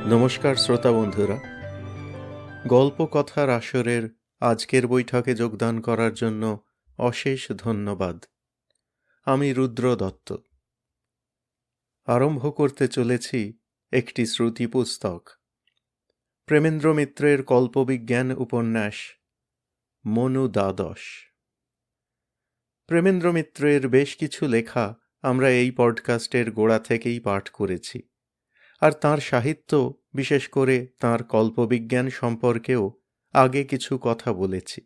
নমস্কার শ্রোতা বন্ধুরা, গল্প কথার আসরের আজকের বৈঠকে যোগদান করার জন্য অশেষ ধন্যবাদ। আমি রুদ্র দত্ত। আরম্ভ করতে চলেছি একটি শ্রুতি পুস্তক, প্রেমেন্দ্র মিত্রের কল্পবিজ্ঞান উপন্যাস মনু দ্বাদশ। প্রেমেন্দ্র মিত্রের বেশ কিছু লেখা আমরা এই পডকাস্টের গোড়া থেকেই পাঠ করেছি, আর তাঁর সাহিত্য, বিশেষ করে তাঁর কল্পবিজ্ঞান সম্পর্কেও আগে কিছু কথা বলেছি।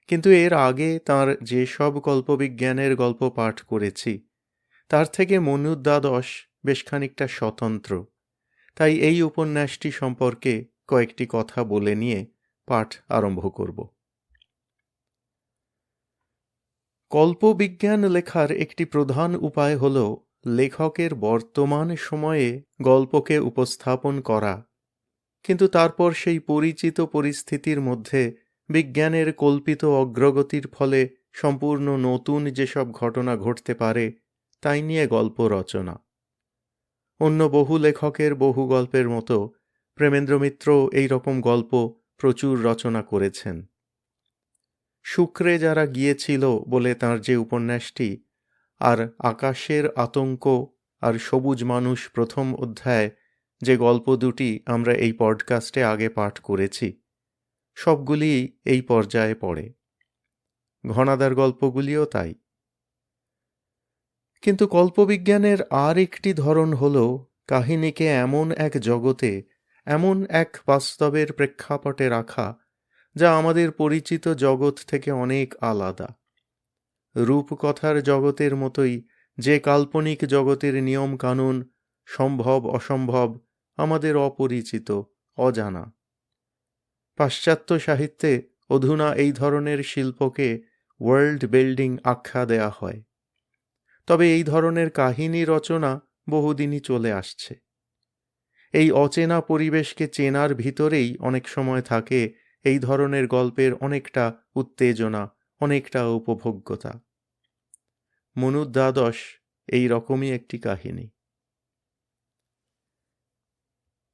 কিন্তু এর আগে তাঁর যেসব কল্পবিজ্ঞানের গল্প পাঠ করেছি তার থেকে মনু দ্বাদশ বেশ খানিকটা স্বতন্ত্র। তাই এই উপন্যাসটি সম্পর্কে কয়েকটি কথা বলে নিয়ে পাঠ আরম্ভ করব। কল্পবিজ্ঞান লেখার একটি প্রধান উপায় হল লেখকের বর্তমান সময়ে গল্পকে উপস্থাপন করা, কিন্তু তারপর সেই পরিচিত পরিস্থিতির মধ্যে বিজ্ঞানের কল্পিত অগ্রগতির ফলে সম্পূর্ণ নতুন যেসব ঘটনা ঘটতে পারে তাই নিয়ে গল্প রচনা। অন্য বহু লেখকের বহু গল্পের মতো প্রেমেন্দ্র মিত্র এই রকম গল্প প্রচুর রচনা করেছেন। শুক্রে যারা গিয়েছিল বলে তাঁর যে উপন্যাসটি, আর আকাশের আতঙ্ক আর সবুজ মানুষ প্রথম অধ্যায়, যে গল্প দুটি আমরা এই পডকাস্টে আগে পাঠ করেছি, সবগুলি এই পর্যায়ে পড়ে। ঘনাদার গল্পগুলিও তাই। কিন্তু কল্পবিজ্ঞানের আর একটি ধরন হল কাহিনীকে এমন এক জগতে, এমন এক বাস্তবের প্রেক্ষাপটে রাখা যা আমাদের পরিচিত জগৎ থেকে অনেক আলাদা। রূপকথার জগতের মতোই যে কাল্পনিক জগতের নিয়ম কানুন, সম্ভব অসম্ভব, আমাদের অপরিচিত, অজানা। পাশ্চাত্য সাহিত্যে অধুনা এই ধরনের শিল্পকে ওয়ার্ল্ড বিল্ডিং আখ্যা দেয়া হয়। তবে এই ধরনের কাহিনী রচনা বহুদিনই চলে আসছে। এই অচেনা পরিবেশকে চেনার ভিতরেই অনেক সময় থাকে এই ধরনের গল্পের অনেকটা উত্তেজনা, অনেকটা উপভোগ্যতা। মনু দ্বাদশ এই রকমই একটি কাহিনী।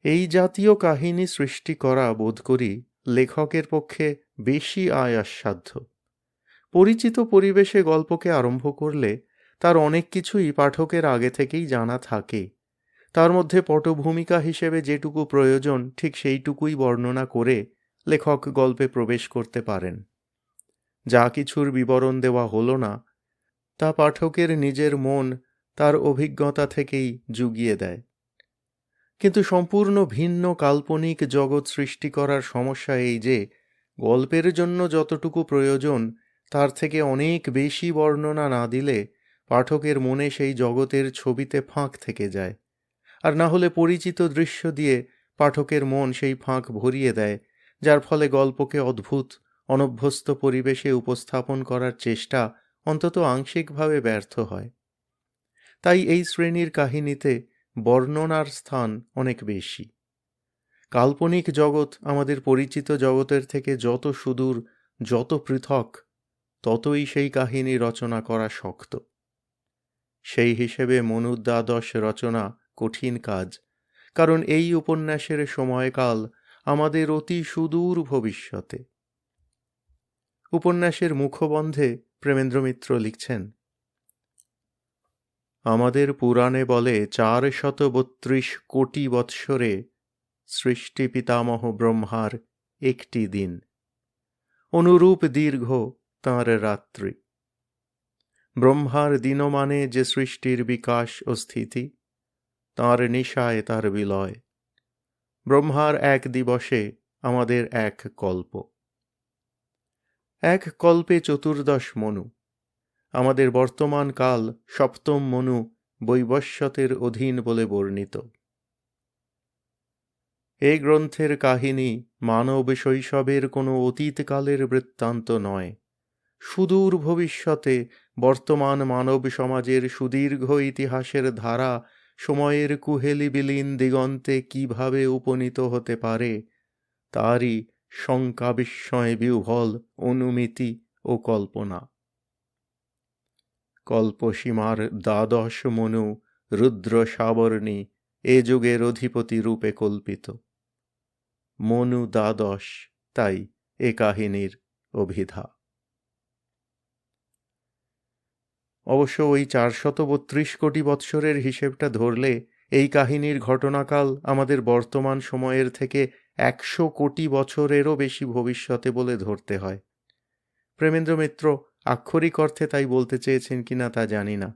এই জাতীয় কাহিনী সৃষ্টি করা বোধ করি লেখকের পক্ষে বেশি আয়াসসাধ্য। পরিচিত পরিবেশে গল্পকে আরম্ভ করলে তার অনেক কিছুই পাঠকের আগে থেকেই জানা থাকে। তার মধ্যে পটভূমিকা হিসেবে যেটুকু প্রয়োজন ঠিক সেইটুকুই বর্ণনা করে লেখক গল্পে প্রবেশ করতে পারেন। যা কিছুর বিবরণ দেওয়া হলো না তা পাঠকের নিজের মন তার অভিজ্ঞতা থেকেই জুগিয়ে দেয়। কিন্তু সম্পূর্ণ ভিন্ন কাল্পনিক জগৎ সৃষ্টি করার সমস্যা এই যে গল্পের জন্য যতটুকু প্রয়োজন তার থেকে অনেক বেশি বর্ণনা না দিলে পাঠকের মনে সেই জগতের ছবিতে ফাঁক থেকে যায়, আর না হলে পরিচিত দৃশ্য দিয়ে পাঠকের মন সেই ফাঁক ভরিয়ে দেয়, যার ফলে গল্পকে অদ্ভুত অনভ্যস্ত পরিবেশে উপস্থাপন করার চেষ্টা অন্তত আংশিকভাবে ব্যর্থ হয়। তাই এই শ্রেণীর কাহিনীতে বর্ণনার স্থান অনেক বেশি। কাল্পনিক জগৎ আমাদের পরিচিত জগতের থেকে যত সুদূর, যত পৃথক, ততই সেই কাহিনী রচনা করা শক্ত। সেই হিসেবে মনু দ্বাদশ রচনা কঠিন কাজ, কারণ এই উপন্যাসের সময়কাল আমাদের অতি সুদূর ভবিষ্যতে। উপন্যাসের মুখবন্ধে প্রেমেন্দ্র মিত্র লিখছেন, আমাদের পুরাণে বলে 432 কোটি বৎসরে সৃষ্টি পিতামহ ব্রহ্মার একটি দিন, অনুরূপ দীর্ঘ তাঁর রাত্রি। ব্রহ্মার দিন মানে যে সৃষ্টির বিকাশ ও স্থিতি, তাঁর নিশায় তার বিলয়। ব্রহ্মার এক দিবসে আমাদের এক কল্প। এক কল্পে 14 মনু। আমাদের বর্তমান কাল 7ম মনু বৈবস্বতের অধীন বলে বর্ণিত। এই গ্রন্থের কাহিনী মানব শৈশবের কোনো অতীতকালের বৃত্তান্ত নয়। সুদূর ভবিষ্যতে বর্তমান মানব সমাজের সুদীর্ঘ ইতিহাসের ধারা সময়ের কুহেলি বিলীন দিগন্তে কিভাবে উপনীত হতে পারে তারই শঙ্কা বিস্ময় বিহ্বল অনুমিতি ও কল্পনা। কল্পসীমার দ্বাদশ মনু রুদ্র সাবর্ণী এ যুগের অধিপতি রূপে কল্পিত। মনু দ্বাদশ তাই এ কাহিনীর অভিধা। অবশ্য ওই 432 কোটি বৎসরের হিসেবটা ধরলে এই কাহিনীর ঘটনাকাল আমাদের বর্তমান সময়ের থেকে 100 কোটি বছরেরও বেশি ভবিষ্যতে বলে ধরতে হয়। প্রেমেন্দ্র মিত্র আক্ষরিক অর্থে তাই বলতে চেয়েছেন কিনা তা জানি না,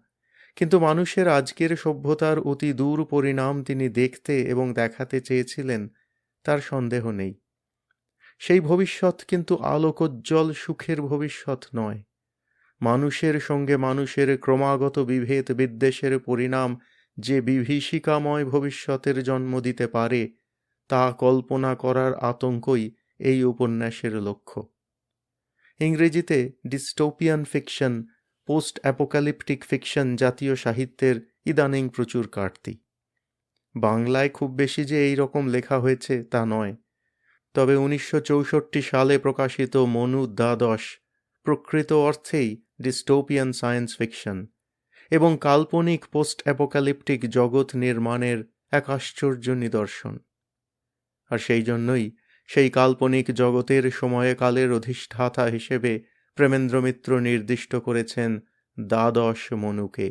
কিন্তু মানুষের আজকের সভ্যতার অতি দূর পরিণাম তিনি দেখতে এবং দেখাতে চেয়েছিলেন তার সন্দেহ নেই। সেই ভবিষ্যৎ কিন্তু আলোকোজ্জ্বল সুখের ভবিষ্যৎ নয়। মানুষের সঙ্গে মানুষের ক্রমাগত বিভেদ বিদ্বেষের পরিণাম যে বিভীষিকাময় ভবিষ্যতের জন্ম দিতে পারে তা কল্পনা করার আতঙ্কই এই উপন্যাসের লক্ষ্য। ইংরেজিতে ডিস্টোপিয়ান ফিকশন, পোস্ট অ্যাপোক্যালিপটিক ফিকশন জাতীয় সাহিত্যের ইদানিং প্রচুর কাটতি। বাংলায় খুব বেশি যে এই রকম লেখা হয়েছে তা নয়, তবে 1964 সালে প্রকাশিত মনু দ্বাদশ প্রকৃত অর্থেই ডিস্টোপিয়ান সায়েন্স ফিকশন এবং কাল্পনিক পোস্ট অ্যাপোক্যালিপটিক জগৎ নির্মাণের এক আশ্চর্য নিদর্শন। আর সেই জন্যই সেই কাল্পনিক জগতের সময়কালের অধিষ্ঠাতা হিসেবে প্রেমেন্দ্র মিত্র নির্দিষ্ট করেছেন দ্বাদশ মনুকে,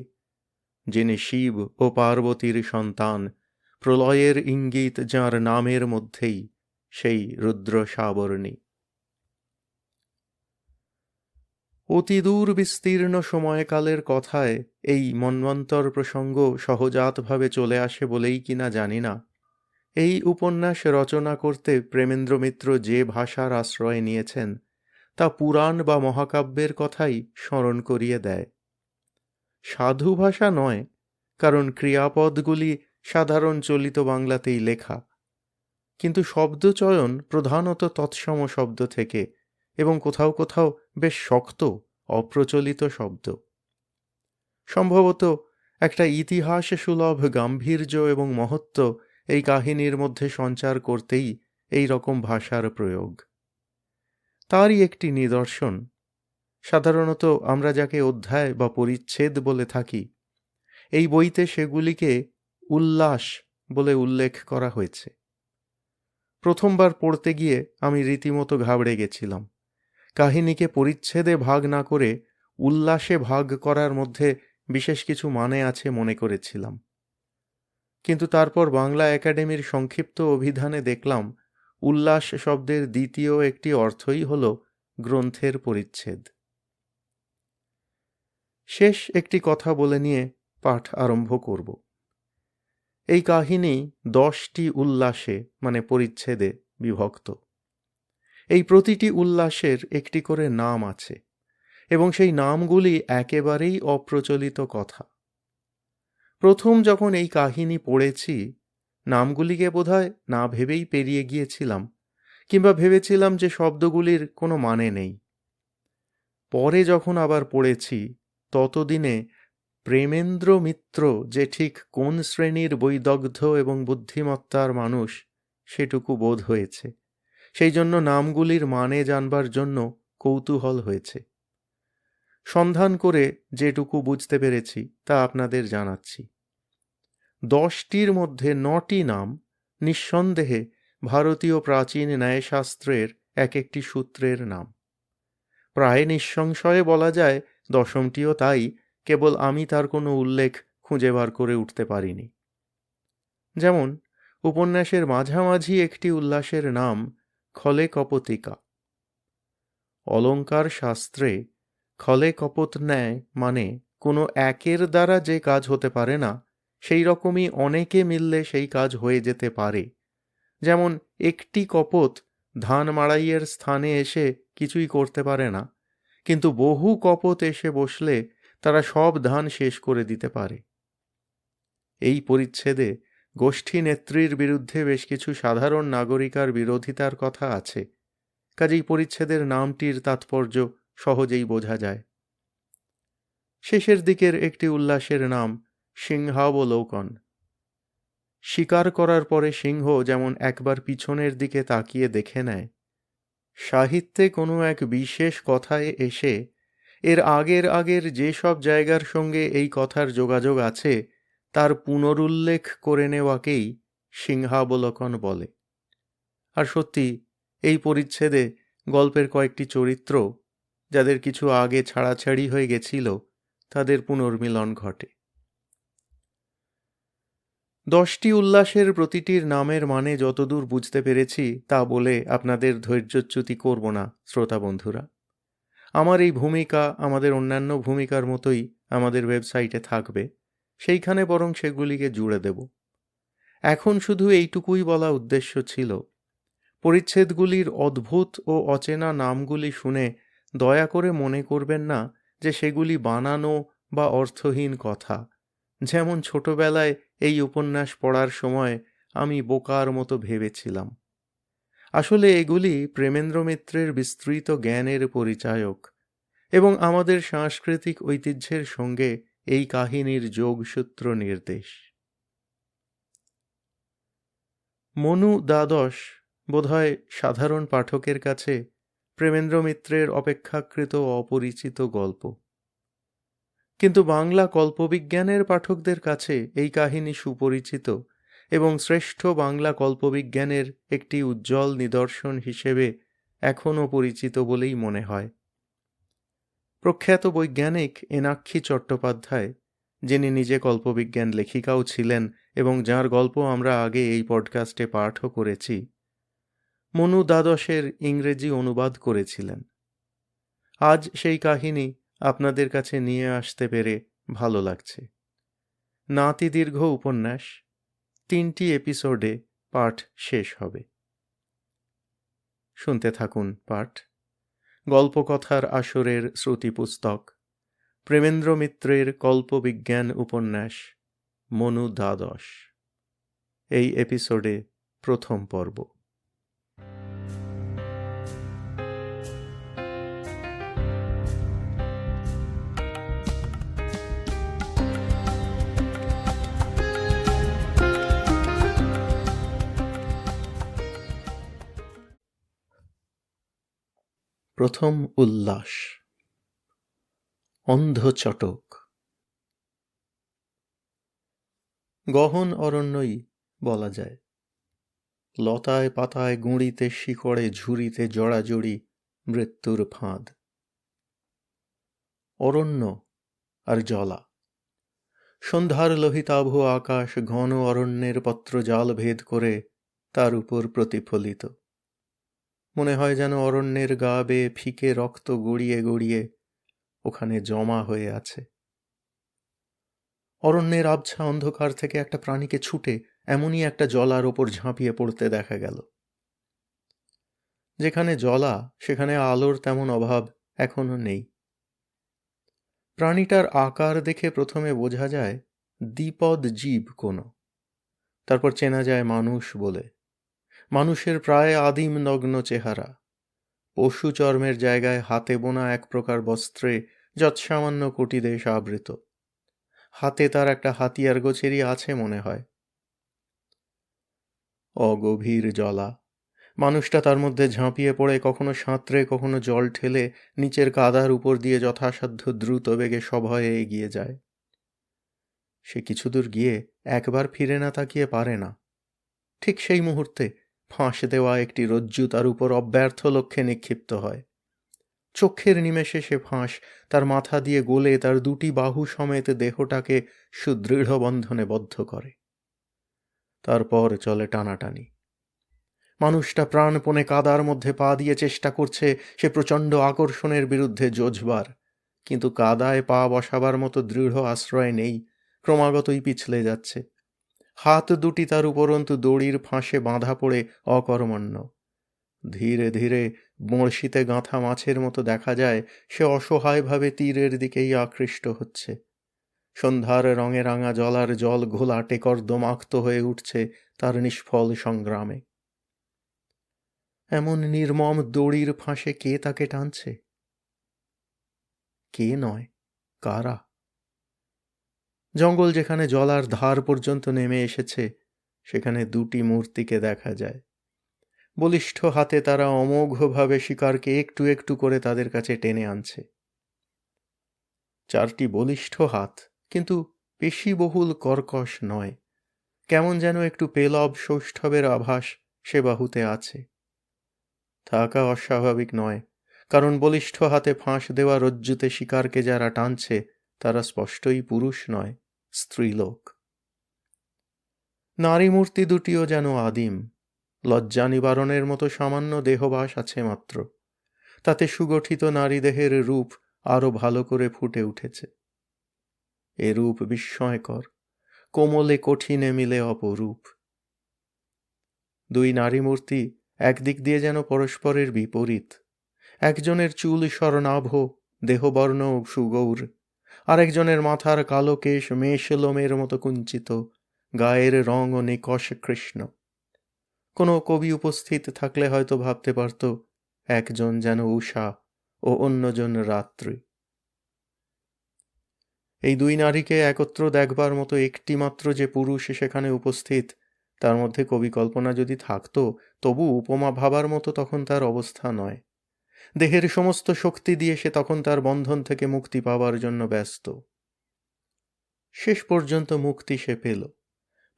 যিনি শিব ও পার্বতীর সন্তান, প্রলয়ের ইঙ্গিত যাঁর নামের মধ্যেই, সেই রুদ্র সাবর্ণী। অতিদূর বিস্তীর্ণ সময়কালের কথায় এই মন্বন্তর প্রসঙ্গ সহজাতভাবে চলে আসে বলেই কিনা জানি না, এই উপন্যাস রচনা করতে প্রেমেন্দ্র মিত্র যে ভাষার আশ্রয় নিয়েছেন তা পুরাণ বা মহাকাব্যের কথাই স্মরণ করিয়ে দেয়। সাধু ভাষা নয়, কারণ ক্রিয়াপদগুলি সাধারণ চলিত বাংলাতেই লেখা, কিন্তু শব্দচয়ন প্রধানত তৎসম শব্দ থেকে এবং কোথাও কোথাও বেশ শক্ত অপ্রচলিত শব্দ। সম্ভবত একটা ইতিহাস সুলভ গাম্ভীর্য এবং মহত্ব এই কাহিনীর মধ্যে সঞ্চার করতেই এই রকম ভাষার প্রয়োগ। তারই একটি নিদর্শন, সাধারণত আমরা যাকে অধ্যায় বা পরিচ্ছেদ বলে থাকি, এই বইতে সেগুলিকে উল্লাস বলে উল্লেখ করা হয়েছে। প্রথমবার পড়তে গিয়ে আমি রীতিমতো ঘাবড়ে গেছিলাম। কাহিনীকে পরিচ্ছেদে ভাগ না করে উল্লাসে ভাগ করার মধ্যে বিশেষ কিছু মানে আছে মনে করেছিলাম, কিন্তু তারপর বাংলা একাডেমির সংক্ষিপ্ত অভিধানে দেখলাম উল্লাস শব্দের দ্বিতীয় একটি অর্থই হল গ্রন্থের পরিচ্ছেদ। শেষ একটি কথা বলে নিয়ে পাঠ আরম্ভ করব। এই কাহিনী 10টি উল্লাসে মানে পরিচ্ছেদে বিভক্ত। এই প্রতিটি উল্লাসের একটি করে নাম আছে এবং সেই নামগুলি একেবারেই অপ্রচলিত কথা। প্রথম যখন এই কাহিনী পড়েছি নামগুলিকে বোধহয় না ভেবেই পেরিয়ে গিয়েছিলাম, কিংবা ভেবেছিলাম যে শব্দগুলির কোনো মানে নেই। পরে যখন আবার পড়েছি ততদিনে প্রেমেন্দ্র মিত্র যে ঠিক কোন শ্রেণীর বৈদগ্ধ এবং বুদ্ধিমত্তার মানুষ সেটুকু বোধ হয়েছে। সেই জন্য নামগুলির মানে জানবার জন্য কৌতূহল হয়েছে। সন্ধান করে যেটুকু বুঝতে পেরেছি তা আপনাদের জানাচ্ছি। 10টির মধ্যে 9টি নাম নিঃসন্দেহে ভারতীয় প্রাচীন ন্যায়শাস্ত্রের এক একটি সূত্রের নাম। প্রায় নিঃসংশয়ে বলা যায় 10মটিও তাই, কেবল আমি তার কোনো উল্লেখ খুঁজে বার করে উঠতে পারিনি। যেমন উপন্যাসের মাঝামাঝি একটি উল্লাসের নাম খলে কপতিকা। অলঙ্কার শাস্ত্রে খলে কপত ন্যায় মানে কোনো একের দ্বারা যে কাজ হতে পারে না, সেই রকমই অনেকে মিললে সেই কাজ হয়ে যেতে পারে। যেমন একটি কপত ধান মাড়াইয়ের স্থানে এসে কিছুই করতে পারে না, কিন্তু বহু কপত এসে বসলে তারা সব ধান শেষ করে দিতে পারে। এই পরিচ্ছেদে গোষ্ঠী নেত্রীর বিরুদ্ধে বেশ কিছু সাধারণ নাগরিকার বিরোধিতার কথা আছে, কাজেই পরিচ্ছেদের নামটির তাৎপর্য সহজেই বোঝা যায়। শেষের দিকের একটি উল্লাসের নাম সিংহাবলোকন। শিকার করার পরে সিংহ যেমন একবার পিছনের দিকে তাকিয়ে দেখে নেয়, সাহিত্যে কোনো এক বিশেষ কথায় এসে এর আগের যে সব জায়গার সঙ্গে এই কথার যোগাযোগ আছে তার পুনরুল্লেখ করে নেওয়াকেই সিংহাবলোকন বলে। আর সত্যি এই পরিচ্ছেদে গল্পের কয়েকটি চরিত্র, যাদের কিছু আগে ছাড়াছাড়ি হয়ে গেছিল, তাদের পুনর্মিলন ঘটে। 10টি উল্লাসের প্রতিটির নামের মানে যতদূর বুঝতে পেরেছি তা বলে আপনাদের ধৈর্যচ্যুতি করব না শ্রোতা বন্ধুরা। আমার এই ভূমিকা আমাদের অন্যান্য ভূমিকার মতোই আমাদের ওয়েবসাইটে থাকবে, সেইখানে বরং সেগুলিকে জুড়ে দেব। এখন শুধু এইটুকুই বলা উদ্দেশ্য ছিল, পরিচ্ছেদগুলির অদ্ভুত ও অচেনা নামগুলি শুনে দয়া করে মনে করবেন না যে সেগুলি বানানো বা অর্থহীন কথা, যেমন ছোটবেলায় এই উপন্যাস পড়ার সময় আমি বোকার মতো ভেবেছিলাম। আসলে এগুলি প্রেমেন্দ্র মিত্রের বিস্তৃত জ্ঞানের পরিচায়ক এবং আমাদের সাংস্কৃতিক ঐতিহ্যের সঙ্গে এই কাহিনীর যোগসূত্র নির্দেশ। মনু দ্বাদশ বোধহয় সাধারণ পাঠকের কাছে প্রেমেন্দ্র মিত্রের অপেক্ষাকৃত অপরিচিত গল্প, কিন্তু বাংলা কল্পবিজ্ঞানের পাঠকদের কাছে এই কাহিনী সুপরিচিত এবং শ্রেষ্ঠ বাংলা কল্পবিজ্ঞানের একটি উজ্জ্বল নিদর্শন হিসেবে এখনও পরিচিত বলেই মনে হয়। প্রখ্যাত বৈজ্ঞানিক এনাক্ষী চট্টোপাধ্যায়, যিনি নিজে কল্পবিজ্ঞান লেখিকাও ছিলেন এবং যার গল্প আমরা আগে এই পডকাস্টে পাঠও করেছি, মনু দ্বাদশের ইংরেজি অনুবাদ করেছিলেন। আজ সেই কাহিনী আপনাদের কাছে নিয়ে আসতে পেরে ভালো লাগছে। নাতি দীর্ঘ উপন্যাস, 3টি এপিসোডে পাঠ শেষ হবে। শুনতে থাকুন পাঠ, গল্পকথার আসরের শ্রুতিপুস্তক, প্রেমেন্দ্র মিত্রের কল্পবিজ্ঞান উপন্যাস মনু দ্বাদশ। এই এপিসোডে প্রথম পর্ব। প্রথম উল্লাস। অন্ধচটক। গহন অরণ্যই বলা যায়। লতায় পাতায় গুঁড়িতে শিকড়ে ঝুড়িতে জড়াজড়ি মৃত্যুর ফাঁদ। অরণ্য আর জলা। সন্ধ্যার লোহিতাভ আকাশ ঘন অরণ্যের পত্রজাল ভেদ করে তার উপর প্রতিফলিত। মনে হয় যেন অরণ্যের গা বেয়ে ফিকে রক্ত গড়িয়ে গড়িয়ে ওখানে জমা হয়ে আছে। অরণ্যের আবছা অন্ধকার থেকে একটা প্রাণীকে ছুটে এমনই একটা জলার ওপর ঝাঁপিয়ে পড়তে দেখা গেল। যেখানে জলা সেখানে আলোর তেমন অভাব এখনো নেই। প্রাণীটার আকার দেখে প্রথমে বোঝা যায় দ্বিপদ জীব কোনো, তারপর চেনা যায় মানুষ বলে। মানুষের প্রায় আদিম নগ্ন চেহারা, পশু চর্মের জায়গায় হাতে বোনা এক প্রকার বস্ত্রে যৎসামান্য কটিদেশ আবৃত। হাতে তার একটা হাতিয়ার গোছেরই আছে মনে হয়। অগভীর জলা। মানুষটা তার মধ্যে ঝাঁপিয়ে পড়ে কখনো সাঁতরে কখনো জল ঠেলে নিচের কাদার উপর দিয়ে যথাসাধ্য দ্রুত বেগে সভয়ে এগিয়ে যায়। সে কিছুদূর গিয়ে একবার ফিরে না তাকিয়ে পারে না। ঠিক সেই মুহূর্তে ফাঁস দেওয়া একটি রজ্জু তার উপর অব্যর্থ লক্ষ্যে নিক্ষিপ্ত হয়। চোখের নিমেষে সে ফাঁস তার মাথা দিয়ে গলে তার দুটি বাহু সমেত দেহটাকে সুদৃঢ় বন্ধনে বদ্ধ করে। তারপর চলে টানাটানি। মানুষটা প্রাণপণে কাদার মধ্যে পা দিয়ে চেষ্টা করছে সে প্রচণ্ড আকর্ষণের বিরুদ্ধে যোঝবার, কিন্তু কাদায় পা বসাবার মতো দৃঢ় আশ্রয় নেই, ক্রমাগতই পিছলে যাচ্ছে। হাত দুটি তার উপরন্তু দড়ির ফাঁসে বাঁধা পড়ে অকর্মণ্য। ধীরে ধীরে বড়শিতে গাঁথা মাছের মতো দেখা যায় সে অসহায়ভাবে তীরের দিকেই আকৃষ্ট হচ্ছে। সন্ধ্যার রঙে রাঙা জলার জল ঘোলাটে কর্দমাক্ত হয়ে উঠছে তার নিষ্ফল সংগ্রামে। এমন নির্মম দড়ির ফাঁসে কে তাকে টানছে? কে নয়, কারা? জঙ্গল যেখানে জলার ধার পর্যন্ত নেমে এসেছে সেখানে দুটি মূর্তিকে দেখা যায়। বলিষ্ঠ হাতে তারা অমোঘভাবে শিকারকে একটু একটু করে তাদের কাছে টেনে আনছে। 4টি বলিষ্ঠ হাত, কিন্তু পেশিবহুল কর্কশ নয়, কেমন যেন একটু পেলব সৌষ্ঠবের আভাস সে বাহুতে আছে। থাকা অস্বাভাবিক নয়, কারণ বলিষ্ঠ হাতে ফাঁস দেওয়া রজ্জুতে শিকারকে যারা টানছে তারা স্পষ্টই পুরুষ নয়, স্ত্রীলোক। নারী মূর্তি দুটিও যেন আদিম, লজ্জা নিবারণের মতো সামান্য দেহবাস আছে মাত্র, তাতে সুগঠিত নারী দেহের রূপ আরো ভালো করে ফুটে উঠেছে। এ রূপ বিস্ময়কর, কোমলে কঠিনে মিলে অপরূপ। দুই নারী মূর্তি একদিক দিয়ে যেন পরস্পরের বিপরীত। একজনের চুল স্বর্ণাভ, দেহবর্ণ সুগৌর, আরেকজনের মাথার কালো কেশ মেষলোমের মতো কুঞ্চিত, গায়ের রং ও নিকষ কৃষ্ণ। কোনো কবি উপস্থিত থাকলে হয়তো ভাবতে পারত একজন যেন উষা ও অন্যজন রাত্রি। এই দুই নারীকে একত্র দেখবার মতো একটি মাত্র যে পুরুষ সেখানে উপস্থিত, তার মধ্যে কবি কল্পনা যদি থাকত, তবু উপমা ভাবার মতো তখন তার অবস্থা নয়। দেহের সমস্ত শক্তি দিয়ে সে তখন তার বন্ধন থেকে মুক্তি পাবার জন্য ব্যস্ত। শেষ পর্যন্ত মুক্তি সে পেল,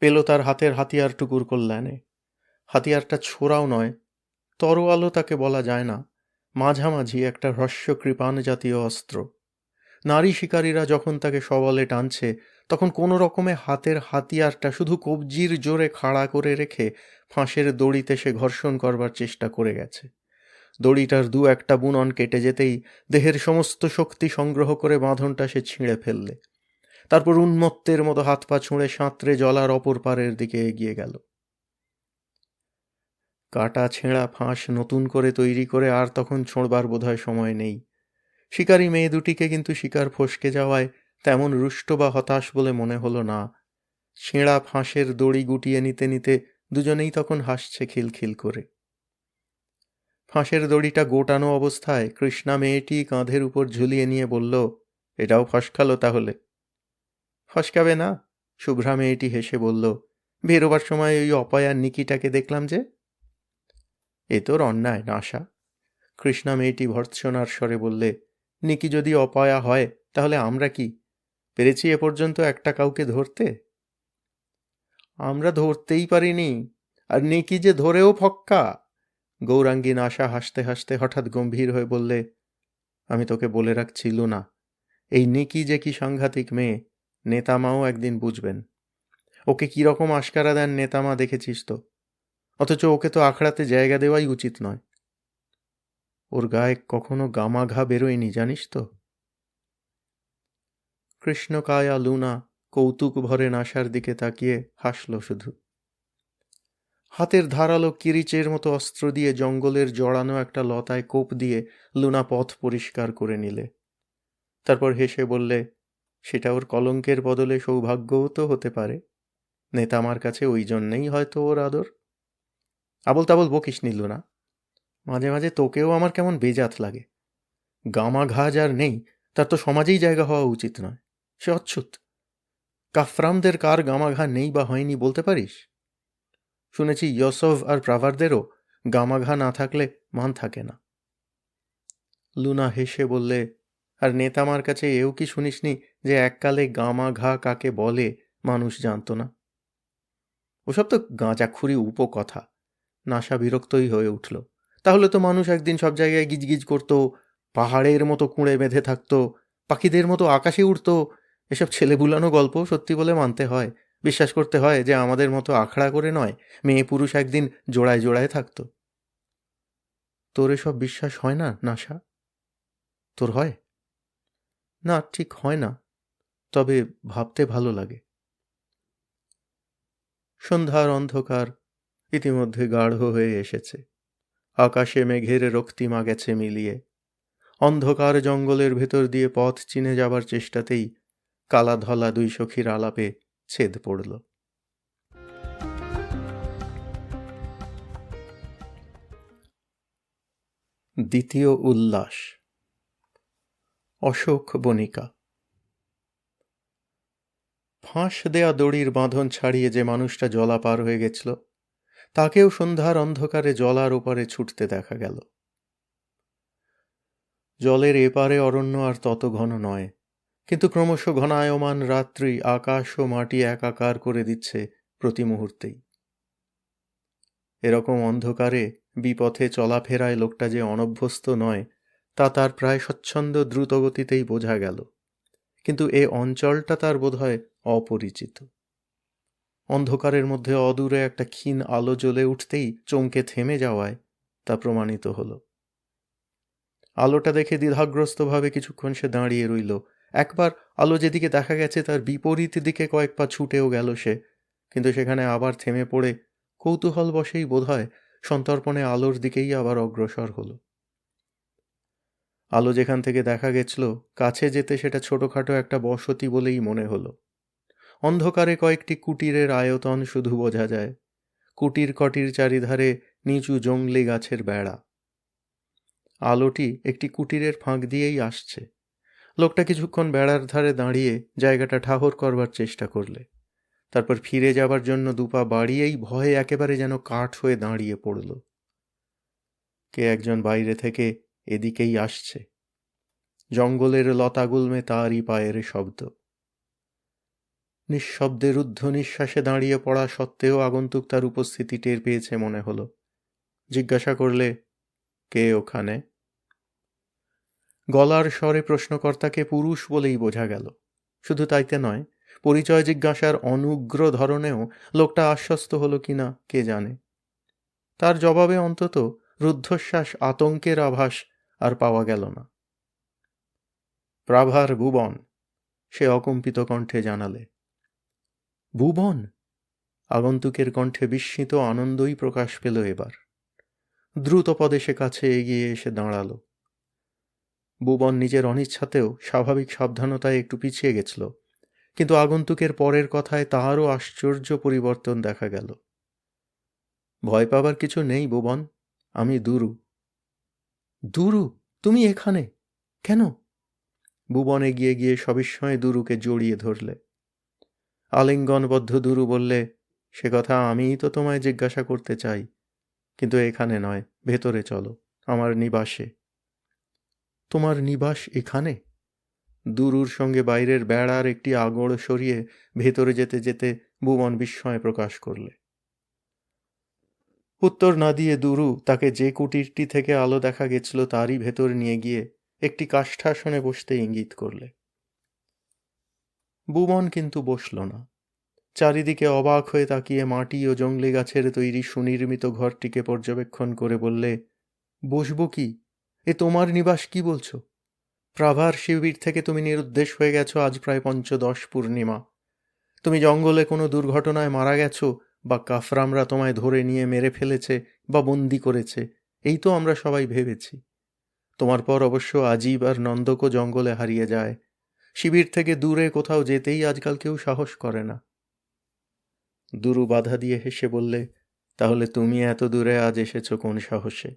পেল তার হাতের হাতিয়ারটুকুর কল্যাণে। হাতিয়ারটা ছোড়াও নয়, তরোয়ালও তাকে বলা যায় না, মাঝামাঝি একটা হ্রস্ব কৃপাণ জাতীয় অস্ত্র। নারী শিকারীরা যখন তাকে সবলে টানছে, তখন কোনো রকমে হাতের হাতিয়ারটা শুধু কবজির জোরে খাড়া করে রেখে ফাঁসের দড়িতে সে ঘর্ষণ করবার চেষ্টা করে গেছে। দড়িটার দু একটা বুনন কেটে যেতেই দেহের সমস্ত শক্তি সংগ্রহ করে বাঁধনটা সে ছিঁড়ে ফেললে। তারপর উন্মত্তের মতো হাত পা ছুঁড়ে সাঁতরে জলার অপর পারের দিকে এগিয়ে গেল। কাটা ছেঁড়া ফাঁস নতুন করে তৈরি করে আর তখন ছোঁড়বার বোধহয় সময় নেই। শিকারী মেয়ে দুটিকে কিন্তু শিকার ফসকে যাওয়ায় তেমন রুষ্ট বা হতাশ বলে মনে হলো না। ছেঁড়া ফাঁসের দড়ি গুটিয়ে নিতে নিতে দুজনেই তখন হাসছে খিলখিল করে। ফাঁসের দড়িটা গোটানো অবস্থায় কৃষ্ণা মেয়েটি কাঁধের উপর ঝুলিয়ে নিয়ে বলল, এটাও ফসকালো তাহলে? ফসকাবে না, শুভ্রা মেয়েটি হেসে বলল, বেরোবার সময় ওই অপয়ার নিকিটাকে দেখলাম যে। এ তোর অন্যায় নাশা, কৃষ্ণা মেয়েটি ভর্ৎসনার স্বরে বললে। নিকি যদি অপয়া হয় তাহলে আমরা কি পেরেছি এ পর্যন্ত একটা কাউকে ধরতে? আমরা ধরতেই পারিনি, আর নিকি যে ধরেও ফক্কা। গৌরাঙ্গী নাশা হাসতে হাসতে হঠাৎ গম্ভীর হয়ে বললে, আমি তোকে বলে রাখছি লুনা, এই নিকি যে কি সাংঘাতিক মেয়ে, নেতামাও একদিন বুঝবেন। ওকে কিরকম আশকারা দেন নেতামা দেখেছিস তো, অথচ ওকে তো আখড়াতে জায়গা দেওয়াই উচিত নয়। ওর গায়ে কখনো গামা ঘা বেরোয়নি জানিস তো। কৃষ্ণকায়া লুনা কৌতুক ভরে নাশার দিকে তাকিয়ে হাসল শুধু। হাতের ধারালো কিরিচের মতো অস্ত্র দিয়ে জঙ্গলের জড়ানো একটা লতায় কোপ দিয়ে লুনা পথ পরিষ্কার করে নিলে। তারপর হেসে বললে, সেটা ওর কলঙ্কের বদলে সৌভাগ্যও তো হতে পারে। নেতামার কাছে ওই জন্যেই হয়তো ওর আদর। আবল তাবল বকিস নি লুনা, মাঝে মাঝে তোকেও আমার কেমন বেজাত লাগে। গামা ঘা যার নেই তার তো সমাজেই জায়গা হওয়া উচিত নয়, সে অচ্ছুত। কাফরামদের কার গামা ঘা নেই বা হয়নি বলতে পারিস? শুনেছি ইয়সফ আর প্রাভারদেরও গামা ঘা না থাকলে মান থাকে না। লুনা হেসে বললে, আর নেতামার কাছে এও কি শুনিসনি যে এককালে গামা ঘা কাকে বলে মানুষ জানত না? ওসব তো গাঁজাখুরি উপকথা। নাশা বিরক্তই হয়ে উঠল। তাহলে তো মানুষ একদিন সব জায়গায় গিজগিজ করত, পাহাড়ের মতো কুঁড়ে বেঁধে থাকত, পাখিদের মতো আকাশে উড়ত। এসব ছেলেবুলানো গল্প সত্যি বলে মানতে হয়, বিশ্বাস করতে হয় যে আমাদের মতো আখড়া করে নয়, মেয়ে পুরুষ একদিন জোড়ায় জোড়ায় থাকত। তোর এসব বিশ্বাস হয় না নাশা? তোর হয়? না, ঠিক হয় না, তবে ভাবতে ভালো লাগে। সন্ধ্যার অন্ধকার ইতিমধ্যে গাঢ় হয়ে এসেছে। আকাশে মেঘের রক্তিমা গেছে মিলিয়ে। অন্ধকার জঙ্গলের ভেতর দিয়ে পথ চিনে যাবার চেষ্টাতেই কালা ধলা দুই সখীর আলাপে ছেদ পড়ল। দ্বিতীয় উল্লাস। অশোক বণিকা। ফাঁস দেয়া দড়ির বাঁধন ছাড়িয়ে যে মানুষটা জলা পার হয়ে গেছিল, তাকেও সন্ধ্যার অন্ধকারে জলার ওপারে ছুটতে দেখা গেল। জলের এপারে অরণ্য আর তত ঘন নয়, কিন্তু ক্রমশ ঘনায়মান রাত্রি আকাশ ও মাটি একাকার করে দিচ্ছে প্রতি মুহূর্তেই। এরকম অন্ধকারে বিপথে চলাফেরায় লোকটা যে অনভ্যস্ত নয় তা তার প্রায় স্বচ্ছন্দ দ্রুতগতিতেই বোঝা গেল, কিন্তু এ অঞ্চলটা তার বোধহয় অপরিচিত। অন্ধকারের মধ্যে অদূরে একটা ক্ষীণ আলো জ্বলে উঠতেই চমকে থেমে যাওয়ায় তা প্রমাণিত হল। আলোটা দেখে দ্বিধাগ্রস্তভাবে কিছুক্ষণ সে দাঁড়িয়ে রইল। একবার আলো যেদিকে দেখা গেছে তার বিপরীত দিকে কয়েক পা ছুটেও গেল সে, কিন্তু সেখানে আবার থেমে পড়ে কৌতূহল বশেই বোধহয় সন্তর্পণে আলোর দিকেই আবার অগ্রসর হল। আলো যেখান থেকে দেখা গেছিল কাছে যেতে সেটা ছোটখাটো একটা বসতি বলেই মনে হলো। অন্ধকারে কয়েকটি কুটিরের আয়তন শুধু বোঝা যায়। কুটির কটির চারিধারে নিচু জংলি গাছের বেড়া। আলোটি একটি কুটিরের ফাঁক দিয়েই আসছে। লোকটা কিছুক্ষণ বেড়ার ধারে দাঁড়িয়ে জায়গাটা ঠাহর করবার চেষ্টা করলে, তারপর ফিরে যাবার জন্য দুপা বাড়িয়েই ভয়ে একেবারে যেন কাঠ হয়ে দাঁড়িয়ে পড়ল। কে একজন বাইরে থেকে এদিকেই আসছে। জঙ্গলের লতাগুল্মে তারই পায়ের শব্দ। নিঃশব্দে রুদ্ধ নিঃশ্বাসে দাঁড়িয়ে পড়া সত্ত্বেও আগন্তুক তার উপস্থিতি টের পেয়েছে মনে হলো। জিজ্ঞাসা করলে, কে ওখানে? গলার স্বরে প্রশ্নকর্তাকে পুরুষ বলেই বোঝা গেল। শুধু তাইতে নয়, পরিচয় জিজ্ঞাসার অনুগ্র ধরনেও লোকটা আশ্বস্ত হলো কিনা কে জানে। তার জবাবে অন্তত রুদ্ধশ্বাস আতঙ্কের আভাস আর পাওয়া গেল না। প্রাভার ভুবন, সে অকম্পিত কণ্ঠে জানালে। ভুবন? আগন্তুকের কণ্ঠে বিস্মিত আনন্দই প্রকাশ পেল এবার। দ্রুত পদে সে কাছে এগিয়ে এসে দাঁড়াল। ভুবন নিজের অনিচ্ছাতেও স্বাভাবিক সাবধানতায় একটু পিছিয়ে গেছিল, কিন্তু আগন্তুকের পরের কথায় তাহারও আশ্চর্য পরিবর্তন দেখা গেল। ভয় পাবার কিছু নেই ভুবন, আমি দুরু। দুরু, তুমি এখানে কেন? ভুবন এগিয়ে গিয়ে সবিস্ময়ে দুরুকে জড়িয়ে ধরলে। আলিঙ্গনবদ্ধ দুরু বললে, সে কথা আমিই তো তোমায় জিজ্ঞাসা করতে চাই, কিন্তু এখানে নয়, ভেতরে চলো, আমার নিবাসে। তোমার নিবাস এখানে? দুরুর সঙ্গে বাইরের বেড়ার একটি আগড় সরিয়ে ভেতরে যেতে যেতে ভুবন বিস্ময় প্রকাশ করলে। উত্তর না দিয়ে দুরু তাকে যে কুটিরটি থেকে আলো দেখা গেছিল তারই ভেতর নিয়ে গিয়ে একটি কাষ্ঠাসনে বসতে ইঙ্গিত করলে। ভুবন কিন্তু বসল না। চারিদিকে অবাক হয়ে তাকিয়ে মাটি ও জংলি গাছের তৈরি সুনির্মিত ঘরটিকে পর্যবেক্ষণ করে বললে, বসব কি? এ তোমার নিবাস কি বলছো? প্রাভার শিবির থেকে তুমি নিরুদ্দেশ হয়ে গেছো আজ প্রায় ৫ম পূর্ণিমা। তুমি জঙ্গলে কোনো দুর্ঘটনায় মারা গেছো, বা কাফরামরা তোমায় ধরে নিয়ে মেরে ফেলেছে বা বন্দি করেছে, এই তো আমরা সবাই ভেবেছি। তোমার পর অবশ্য আজীব আর নন্দকও জঙ্গলে হারিয়ে যায়। শিবির থেকে দূরে কোথাও যেতেই আজকাল কেউ সাহস করে না। দুরু বাধা দিয়ে হেসে বললে, তাহলে তুমি এত দূরে আজ এসেছো কোন সাহসে?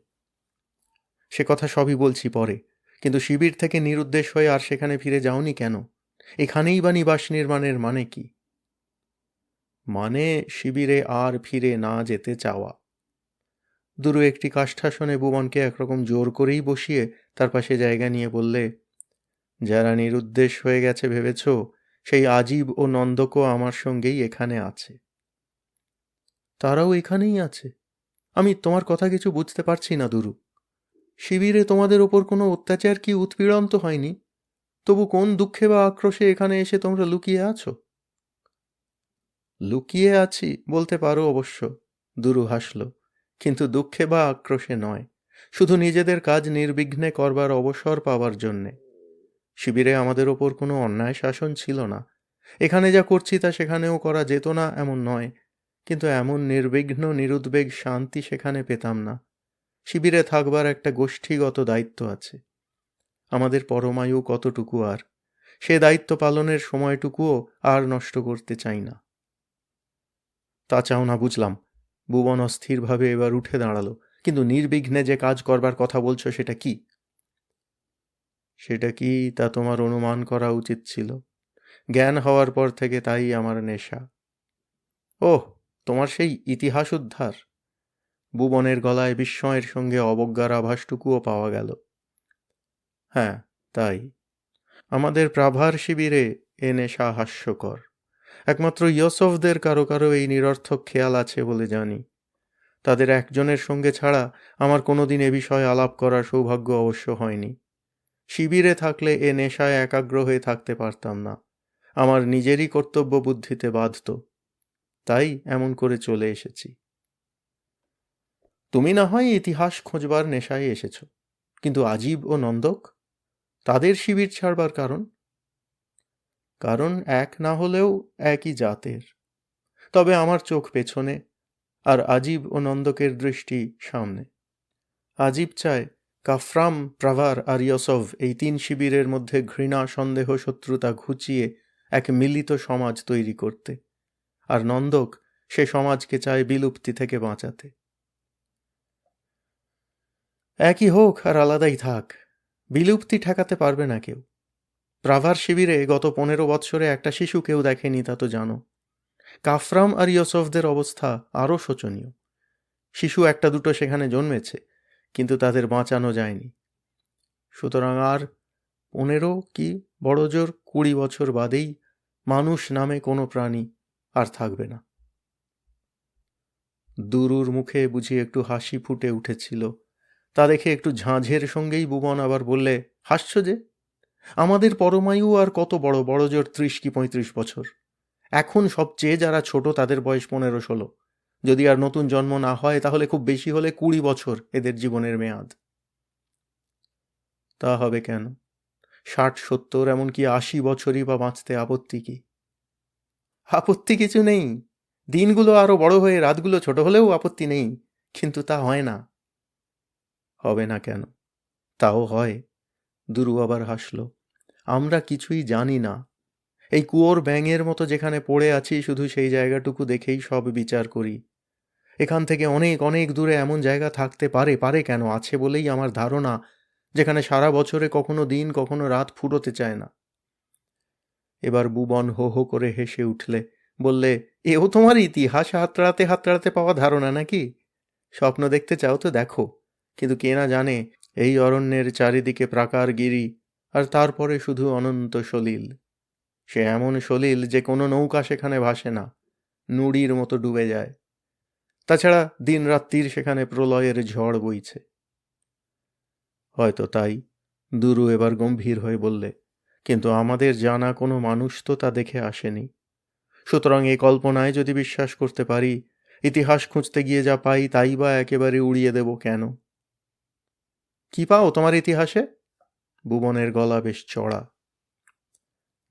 সে কথা সবই বলছি পরে, কিন্তু শিবির থেকে নিরুদ্দেশ হয়ে আর সেখানে ফিরে যাওনি কেন? এখানেই বা নিবাস নির্মাণের মানে কি? মানে শিবিরে আর ফিরে না যেতে চাওয়া। দুরু একটি কাষ্ঠাসনে ভুবনকে একরকম জোর করেই বসিয়ে তার পাশে জায়গা নিয়ে বললে, যারা নিরুদ্দেশ হয়ে গেছে ভেবেছ, সেই আজীব ও নন্দকও আমার সঙ্গেই এখানে আছে। তারাও এখানেই আছে? আমি তোমার কথা কিছু বুঝতে পারছি না দুরু। শিবিরে তোমাদের ওপর কোনো অত্যাচার কি উৎপীড়ন তো হয়নি? তবু কোন দুঃখে বা আক্রোশে এখানে এসে তোমরা লুকিয়ে আছো? লুকিয়ে আছি বলতে পারো অবশ্য, দুরু হাসল, কিন্তু দুঃখে বা আক্রোশে নয়, শুধু নিজেদের কাজ নির্বিঘ্নে করবার অবসর পাওয়ার জন্যে। শিবিরে আমাদের ওপর কোনো অন্যায় শাসন ছিল না। এখানে যা করছি তা সেখানেও করা যেত না এমন নয়, কিন্তু এমন নির্বিঘ্ন নিরুদ্বেগ শান্তি সেখানে পেতাম না। শিবিরে থাকবার একটা গোষ্ঠীগত দায়িত্ব আছে। আমাদের পরমায়ু কতটুকু আর, সে দায়িত্ব পালনের সময়টুকুও আর নষ্ট করতে চাই না। তা চাও না বুঝলাম। ভুবন অস্থিরভাবে এবার উঠে দাঁড়ালো। কিন্তু নির্বিঘ্নে যে কাজ করবার কথা বলছো সেটা কি? সেটা কি তা তোমার অনুমান করা উচিত ছিল। জ্ঞান হওয়ার পর থেকে তাই আমার নেশা। ওহ, তোমার সেই ইতিহাস উদ্ধার? ভুবনের গলায় বিস্ময়ের সঙ্গে অবজ্ঞার আভাসটুকুও পাওয়া গেল। হ্যাঁ, তাই। আমাদের প্রাভার শিবিরে এ নেশা হাস্যকর। একমাত্র ইয়সফদের কারো কারো এই নিরর্থক খেয়াল আছে বলে জানি। তাদের একজনের সঙ্গে ছাড়া আমার কোনোদিন এ বিষয়ে আলাপ করার সৌভাগ্য অবশ্য হয়নি। শিবিরে থাকলে এ নেশায় একাগ্র হয়ে থাকতে পারতাম না। আমার নিজেরই কর্তব্য বুদ্ধিতে বাধত। তাই এমন করে চলে এসেছি। তুমি না হয় ইতিহাস খোঁজবার নেশায় এসেছ, কিন্তু আজিব ও নন্দক, তাদের শিবির ছাড়বার কারণ? কারণ এক না হলেও একই জাতের। তবে আমার চোখ পেছনে, আর আজিব ও নন্দকের দৃষ্টি সামনে। আজিব চায় কাফরাম, প্রাভার আর ইয়সফ এই তিন শিবিরের মধ্যে ঘৃণা, সন্দেহ, শত্রুতা ঘুচিয়ে এক মিলিত সমাজ তৈরি করতে, আর নন্দক সে সমাজকে চায় বিলুপ্তি থেকে বাঁচাতে। একই হোক আর আলাদাই থাক, বিলুপ্তি ঠেকাতে পারবে না কেউ। প্রাভার শিবিরে গত 15 বৎসরে একটা শিশু কেউ দেখেনি, তা তো জানো। কাফরাম আর ইয়সফদের অবস্থা আরও শোচনীয়। শিশু একটা দুটো সেখানে জন্মেছে, কিন্তু তাদের বাঁচানো যায়নি। সুতরাং আর 15 কি বড় জোর 20 বছর বাদেই মানুষ নামে কোনো প্রাণী আর থাকবে না। দুরুর মুখে বুঝি একটু হাসি ফুটে উঠেছিল। তা দেখে একটু ঝাঁঝের সঙ্গেই ভুবন আবার বললে, হাসছ যে? আমাদের পরমায়ু আর কত বড়, বড় জোর 30 কি 35 বছর। এখন সবচেয়ে যারা ছোট তাদের বয়স 15-16। যদি আর নতুন জন্ম না হয় তাহলে খুব বেশি হলে 20 বছর এদের জীবনের মেয়াদ। তা হবে কেন? 60-70 এমনকি 80 বছরই বা বাঁচতে আপত্তি কি? আপত্তি কিছু নেই। দিনগুলো আরো বড় হয়ে রাতগুলো ছোট হলেও আপত্তি নেই, কিন্তু তা হয় না। হবে না কেন? তাও হয়। দুরু আবার হাসল। আমরা কিছুই জানি না। এই কুয়োর ব্যাঙের মতো যেখানে পড়ে আছি শুধু সেই জায়গাটুকু দেখেই সব বিচার করি। এখান থেকে অনেক অনেক দূরে এমন জায়গা থাকতে পারে, পারে কেন, আছে বলেই আমার ধারণা, যেখানে সারা বছরে কখনো দিন কখনো রাত ফুরোতে চায় না। এবার ভুবন হো হো করে হেসে উঠলে, বললে, এও তোমার ইতিহাস হাতড়াতে হাতড়াতে পাওয়া ধারণা নাকি? স্বপ্ন দেখতে চাও তো দেখো, কিন্তু কে না জানে এই অরণ্যের চারিদিকে প্রাকার গিরি, আর তারপরে শুধু অনন্ত সলিল। সে এমন সলিল যে কোনো নৌকা সেখানে ভাসে না, নুড়ির মতো ডুবে যায়। তাছাড়া দিন রাত্রির সেখানে প্রলয়ের ঝড় বইছে। হয়তো তাই, দুরু এবার গম্ভীর হয়ে বললে, কিন্তু আমাদের জানা কোনো মানুষ তো তা দেখে আসেনি। সুতরাং এই কল্পনায় যদি বিশ্বাস করতে পারি, ইতিহাস খুঁজতে গিয়ে যা পাই তাই বা একেবারে উড়িয়ে দেব কেন? কি পাও তোমার ইতিহাসে? ভুবনের গলা বেশ চড়া।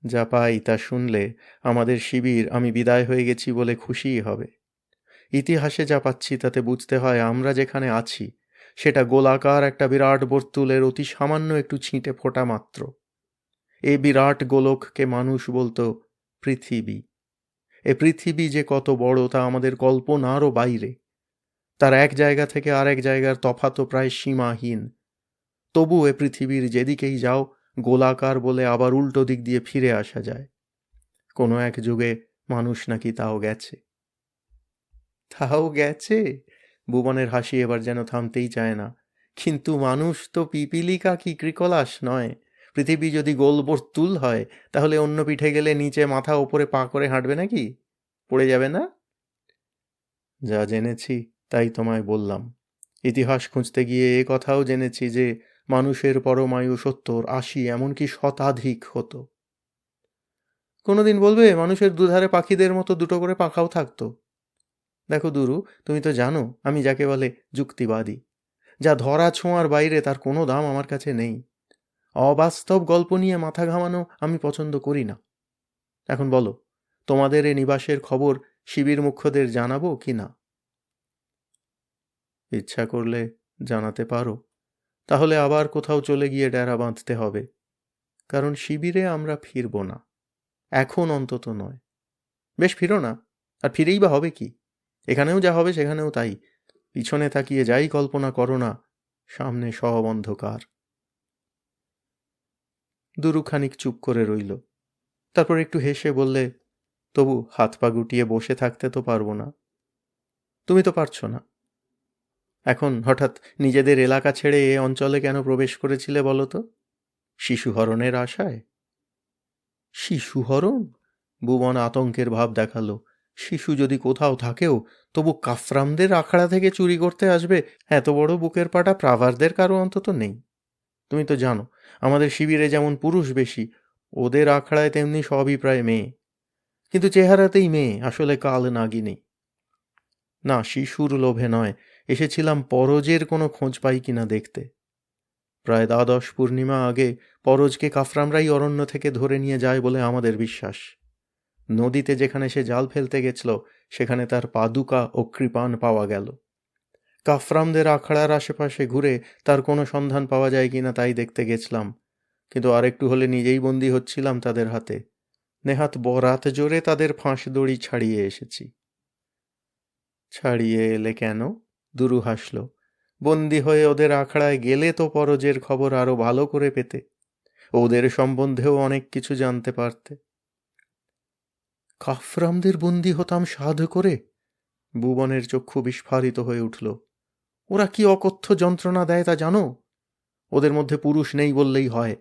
যা পাই তা শুনলে আমাদের শিবির আমি বিদায় হয়ে গেছি বলে খুশিই হবে। ইতিহাসে যা পাচ্ছি তাতে বুঝতে হয় আমরা যেখানে আছি সেটা গোলাকার একটা বিরাট বর্তুলের অতি সামান্য একটু ছিঁটে ফোটা মাত্র। এই বিরাট গোলককে মানুষ বলতো পৃথিবী। এ পৃথিবী যে কত বড় তা আমাদের কল্পনারও বাইরে। তার এক জায়গা থেকে আরেক জায়গার তফাতও প্রায় সীমাহীন। তবু এ পৃথিবীর যেদিকেই যাও গোলাকার বলে আবার উল্টো দিক দিয়ে ফিরে আসা যায়। কোনো এক যুগে মানুষ নাকি তাও গেছে। তাও গেছে? ভুবনের হাসি এবার যেন থামতেই চায় না। কিন্তু মানুষ তো পিপিলিকা কি ক্রিকলাস নয়। পৃথিবী যদি গোল বর্তুল হয় তাহলে অন্য পিঠে গেলে নিচে মাথা ওপরে পা করে হাঁটবে নাকি? পড়ে যাবে না? যা জেনেছি তাই তোমায় বললাম। ইতিহাস খুঁজতে গিয়ে এ কথাও জেনেছি যে মানুষের পরমায়ু 70-80 এমনকি শতাধিক হতো। কোনোদিন বলবে মানুষের দুধারে পাখিদের মতো দুটো করে পাখাও থাকতো? দেখো দুরু, তুমি তো জানো আমি যাকে বলে যুক্তিবাদী। যা ধরা ছোঁয়ার বাইরে তার কোনো দাম আমার কাছে নেই। অবাস্তব গল্প নিয়ে মাথা ঘামানো আমি পছন্দ করি না। এখন বলো, তোমাদের এ নিবাসের খবর শিবির মুখ্যদের জানাবো কি না? ইচ্ছা করলে জানাতে পারো। তাহলে আবার কোথাও চলে গিয়ে ডেরা বাঁধতে হবে। কারণ শিবিরে আমরা ফিরব না, এখন অন্তত নয়। বেশ, ফিরো না। আর ফিরেই বা হবে কি? এখানেও যা হবে সেখানেও তাই। পিছনে তাকিয়ে যাই কল্পনা করো না, সামনে সব অন্ধকার। দুরু খানিক চুপ করে রইল। তারপর একটু হেসে বললে, তবু হাত পা গুটিয়ে বসে থাকতে তো পারবো না। তুমি তো পারছো না। এখন হঠাৎ নিজেদের এলাকা ছেড়ে এ অঞ্চলে কেন প্রবেশ করেছিলে বলো তো? শিশুহরণের আশায়? শিশুহরণ? ভুবন আতঙ্কের ভাব দেখালো। শিশু যদি কোথাও থাকেও, তবু কাফরামদের আখড়া থেকে চুরি করতে আসবে এত বড় বুকের পাটা প্রাভারদের কারো অন্তত নেই। তুমি তো জানো, আমাদের শিবিরে যেমন পুরুষ বেশি, ওদের আখড়ায় তেমনি সবই প্রায় মেয়ে। কিন্তু চেহারাতেই মেয়ে, আসলে কাল নাগিনী। না, শিশুর লোভে নয়, এসেছিলাম পরজের কোনো খোঁজ পাই কিনা দেখতে। প্রায় দ্বাদশ পূর্ণিমা আগে পরজকে কাফরামরাই অরণ্য থেকে ধরে নিয়ে যায় বলে আমাদের বিশ্বাস। নদীতে যেখানে সে জাল ফেলতে গেছিল, সেখানে তার পাদুকা ও কৃপাণ পাওয়া গেল। কাফরামদের আখড়ার আশেপাশে ঘুরে তার কোনো সন্ধান পাওয়া যায় কিনা তাই দেখতে গেছিলাম, কিন্তু আরেকটু হলে নিজেই বন্দী হচ্ছিলাম তাদের হাতে। নেহাত বরাত জোরে তাদের ফাঁস দড়ি ছাড়িয়ে এসেছি। ছাড়িয়ে এলে কেন? দুরু হাসল। বন্দী হয়ে ওদের আখড়ায় গেলে তো পরজের খবর আরো ভালো করে পেতে, ওদের সম্বন্ধেও অনেক কিছু জানতে পারতে। কাফরামদের বন্দী হতাম সাধ করে? ভুবনের চক্ষু বিস্ফারিত হয়ে উঠল। ওরা কি অকথ্য যন্ত্রণা দেয় তা জানো? ওদের মধ্যে পুরুষ নেই বললেই হয়।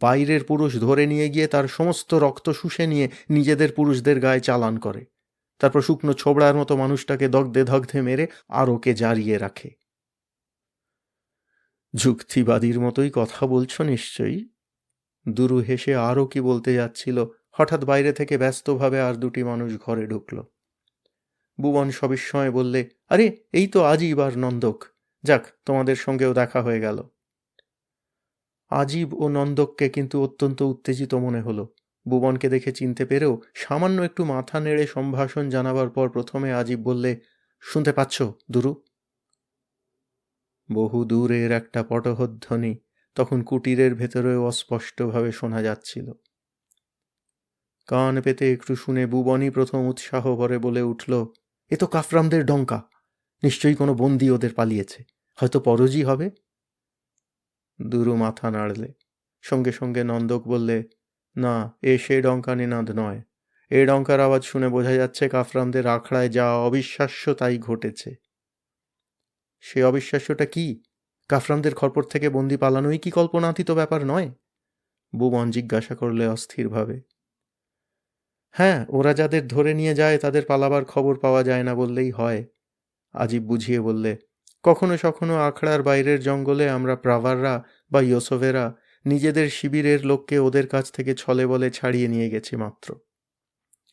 বাইরের পুরুষ ধরে নিয়ে গিয়ে তার সমস্ত রক্ত শুষে নিয়ে নিজেদের পুরুষদের গায়ে চালান করে, তারপর শুকনো ছোবড়ার মতো মানুষটাকে দগ্ধে দগ্ধে মেরে আর ওকে জারিয়ে রাখে। যুক্তিবাদীর মতোই কথা বলছো নিশ্চয়ই। দুরু হেসে আরও কি বলতে যাচ্ছিল, হঠাৎ বাইরে থেকে ব্যস্তভাবে আর দুটি মানুষ ঘরে ঢুকল। ভুবন সবিস্ময়ে বললে, আরে এই তো আজিব আর নন্দক। যাক, তোমাদের সঙ্গেও দেখা হয়ে গেল। আজিব ও নন্দককে কিন্তু অত্যন্ত উত্তেজিত মনে হলো। ভুবনকে দেখে চিনতে পেরেও সামান্য একটু মাথা নেড়ে সম্ভাষণ জানাবার পর প্রথমে আজিব বললে, শুনতে পাচ্ছ দুরু? বহু দূরের একটা পটহধ্বনি তখন কুটিরের ভেতরেও অস্পষ্টভাবে শোনা যাচ্ছিল। কান পেতে একটু শুনে ভুবনই প্রথম উৎসাহ ভরে বলে উঠল, এ তো কাফরামদের ডঙ্কা। নিশ্চয়ই কোনো বন্দী ওদের পালিয়েছে, হয়তো পরজই হবে। দুরু মাথা নাড়লে। সঙ্গে সঙ্গে নন্দক বললে, না, এ সে ডঙ্কা নিনাদ নয়। এ ডঙ্কার আওয়াজ শুনে বোঝা যাচ্ছে কাফরামদের আখড়ায় যা অবিশ্বাস্য তাই ঘটেছে। সে অবিশ্বাস্যটা কি? কাফরামদের খপ্পর থেকে বন্দি পালানোই কি কল্পনাতীত ব্যাপার নয়? ভুবন জিজ্ঞাসা করলে অস্থিরভাবে। হ্যাঁ, ওরা যাদের ধরে নিয়ে যায় তাদের পালাবার খবর পাওয়া যায় না বললেই হয়। আজিব বুঝিয়ে বললে, কখনো সখনো আখড়ার বাইরের জঙ্গলে আমরা প্রাভাররা বা ইয়োসোভেরা নিজেদের শিবিরের লোককে ওদের কাছ থেকে ছলে বলে ছাড়িয়ে নিয়ে গেছি মাত্র।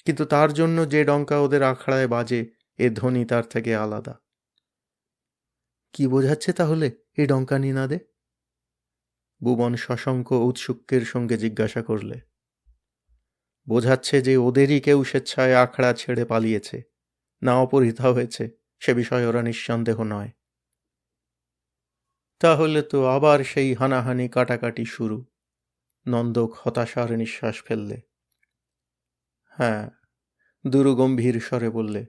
কিন্তু তার জন্য যে ডঙ্কা ওদের আখড়ায় বাজে, এ ধ্বনি তার থেকে আলাদা। কি বোঝাচ্ছে তাহলে এই ডঙ্কা নিনাদে? ভুবন সশঙ্ক ঔৎসুক্যের সঙ্গে জিজ্ঞাসা করলে। বোঝাচ্ছে যে ওদেরই কেউ স্বেচ্ছায় আখড়া ছেড়ে পালিয়েছে, না অপহৃত হয়েছে, সে বিষয়ে ওরা নিঃসন্দেহ নয়। তাহলে তো আবার সেই হানাহানি কাটাকাটি শুরু। নন্দক হতাশার নিঃশ্বাস ফেললে। হ্যাঁ, দুরু গম্ভীর স্বরে বললে,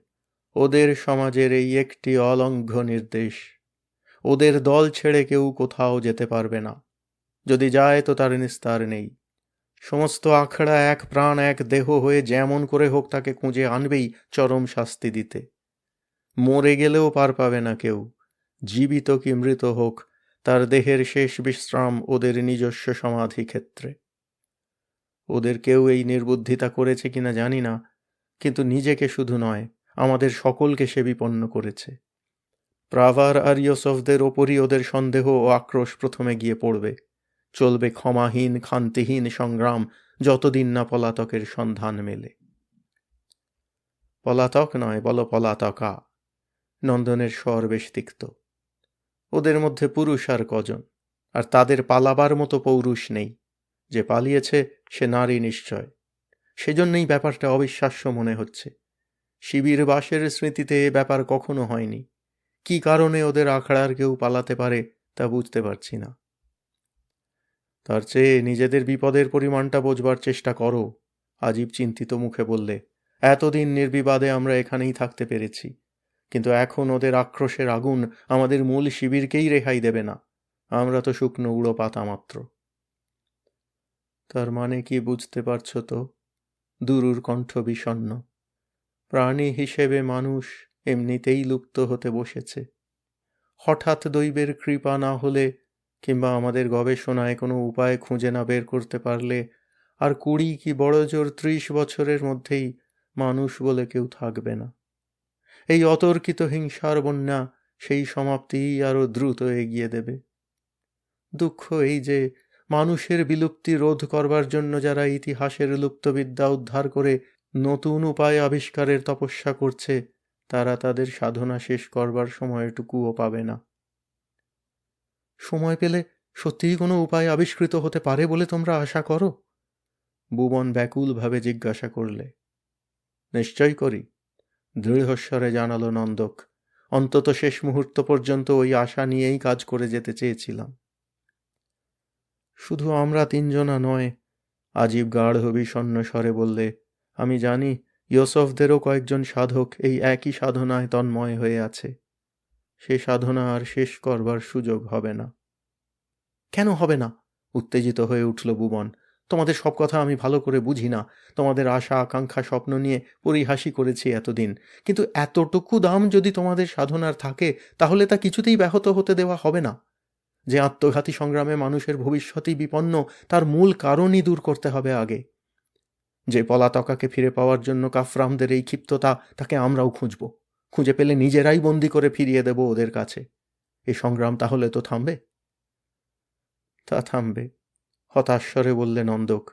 ওদের সমাজের এই একটি অলঙ্ঘ্য নির্দেশ। ওদের দল ছেড়ে কেউ কোথাও যেতে পারবে না, যদি যায় তো তার নিস্তার নেই। সমস্ত আখড়া এক প্রাণ এক দেহ হয়ে যেমন করে হোক তাকে খুঁজে আনবেই চরম শাস্তি দিতে। মরে গেলেও পার পাবে না কেউ, জীবিত কি মৃত হোক, তার দেহের শেষ বিশ্রাম ওদের নিজস্ব সমাধি ক্ষেত্রে। ওদের কেউ এই নির্বুদ্ধিতা করেছে কিনা জানি না, কিন্তু নিজেকে শুধু নয়, আমাদের সকলকে সে বিপন্ন করেছে। প্রাভার আর ইয়োসফদের ওপরই ওদের সন্দেহ ও আক্রোশ প্রথমে গিয়ে পড়বে। চলবে ক্ষমাহীন ক্ষান্তিহীন সংগ্রাম, যতদিন না পলাতকের সন্ধান মেলে। পলাতক নয়, বলো পলাতকা। নন্দনের স্বর বেশ তিক্ত। ওদের মধ্যে পুরুষ আর কজন, আর তাদের পালাবার মতো পৌরুষ নেই। যে পালিয়েছে সে নারী নিশ্চয়। সেজন্যই ব্যাপারটা অবিশ্বাস্য মনে হচ্ছে। শিবির বাসের স্মৃতিতে এ ব্যাপার কখনো হয়নি। কি কারণে ওদের আখড়ার কেউ পালাতে পারে তা বুঝতে পারছি না। তার চেয়ে নিজেদের বিপদের পরিমাণটা বোঝবার চেষ্টা করো, আজিব চিন্তিত মুখে বললে। এতদিন নির্বিবাদে আমরা এখানেই থাকতে পেরেছি, কিন্তু এখন ওদের আক্রোশের আগুন আমাদের মূল শিবিরকেই রেহাই দেবে না। আমরা তো শুকনো উড়ো পাতা মাত্র। তার মানে কি বুঝতে পারছো তো? দুরুর কণ্ঠ বিষণ্ণ। প্রাণী হিসেবে মানুষ এমনিতেই লুপ্ত হতে বসেছে। হঠাৎ দৈবের কৃপা না হলে, কিংবা আমাদের গবেষণায় কোনো উপায় খুঁজে না বের করতে পারলে, আর 20 কি বড় জোর 30 বছরের মধ্যেই মানুষ বলে কেউ থাকবে না। এই অতর্কিত হিংসার বন্যা সেই সমাপ্তিই আরো দ্রুত এগিয়ে দেবে। দুঃখ এই যে মানুষের বিলুপ্তি রোধ করবার জন্য যারা ইতিহাসের লুপ্তবিদ্যা উদ্ধার করে নতুন উপায় আবিষ্কারের তপস্যা করছে, তারা তাদের সাধনা শেষ করবার সময়টুকুও পাবে না। সময় পেলে সত্যিই কোনো উপায় আবিষ্কৃত হতে পারে বলে তোমরা আশা করো? ভুবন ব্যাকুলভাবে জিজ্ঞাসা করলে। নিশ্চয় করি, দৃঢ়স্বরে জানালো নন্দক। অন্তত শেষ মুহূর্ত পর্যন্ত ওই আশা নিয়েই কাজ করে যেতে চেয়েছিলাম। শুধু আমরা তিনজনা নয়, আজীব গাঢ় বিষণ্ণ স্বরে বললে, আমি জানি ইউসুফদেরও কয়েকজন সাধক এই একই সাধনায় তন্ময় হয়ে আছে। সে সাধনা আর শেষ করবার সুযোগ হবে না। কেন হবে না? উত্তেজিত হয়ে উঠল ভুবন। তোমাদের সব কথা আমি ভালো করে বুঝি না। তোমাদের আশা আকাঙ্ক্ষা স্বপ্ন নিয়ে পরিহাসি করেছি এতদিন, কিন্তু এতটুকু দাম যদি তোমাদের সাধনার থাকে, তাহলে তা কিছুতেই ব্যাহত হতে দেওয়া হবে না। যে আত্মঘাতী সংগ্রামে মানুষের ভবিষ্যতই বিপন্ন, তার মূল কারণই দূর করতে হবে আগে। যে পলাতকাকে ফিরে পাওয়ার জন্য কাফরামদের এই ক্ষিপ্ততা, তাকে আমরাও খুঁজব। খুঁজে পেলে নিজেরাই বন্দি করে ফিরিয়ে দেব ওদের কাছে। এই সংগ্রাম তাহলে তো থামবে? তা থামবে, হতাশ্বরে বললে নন্দক,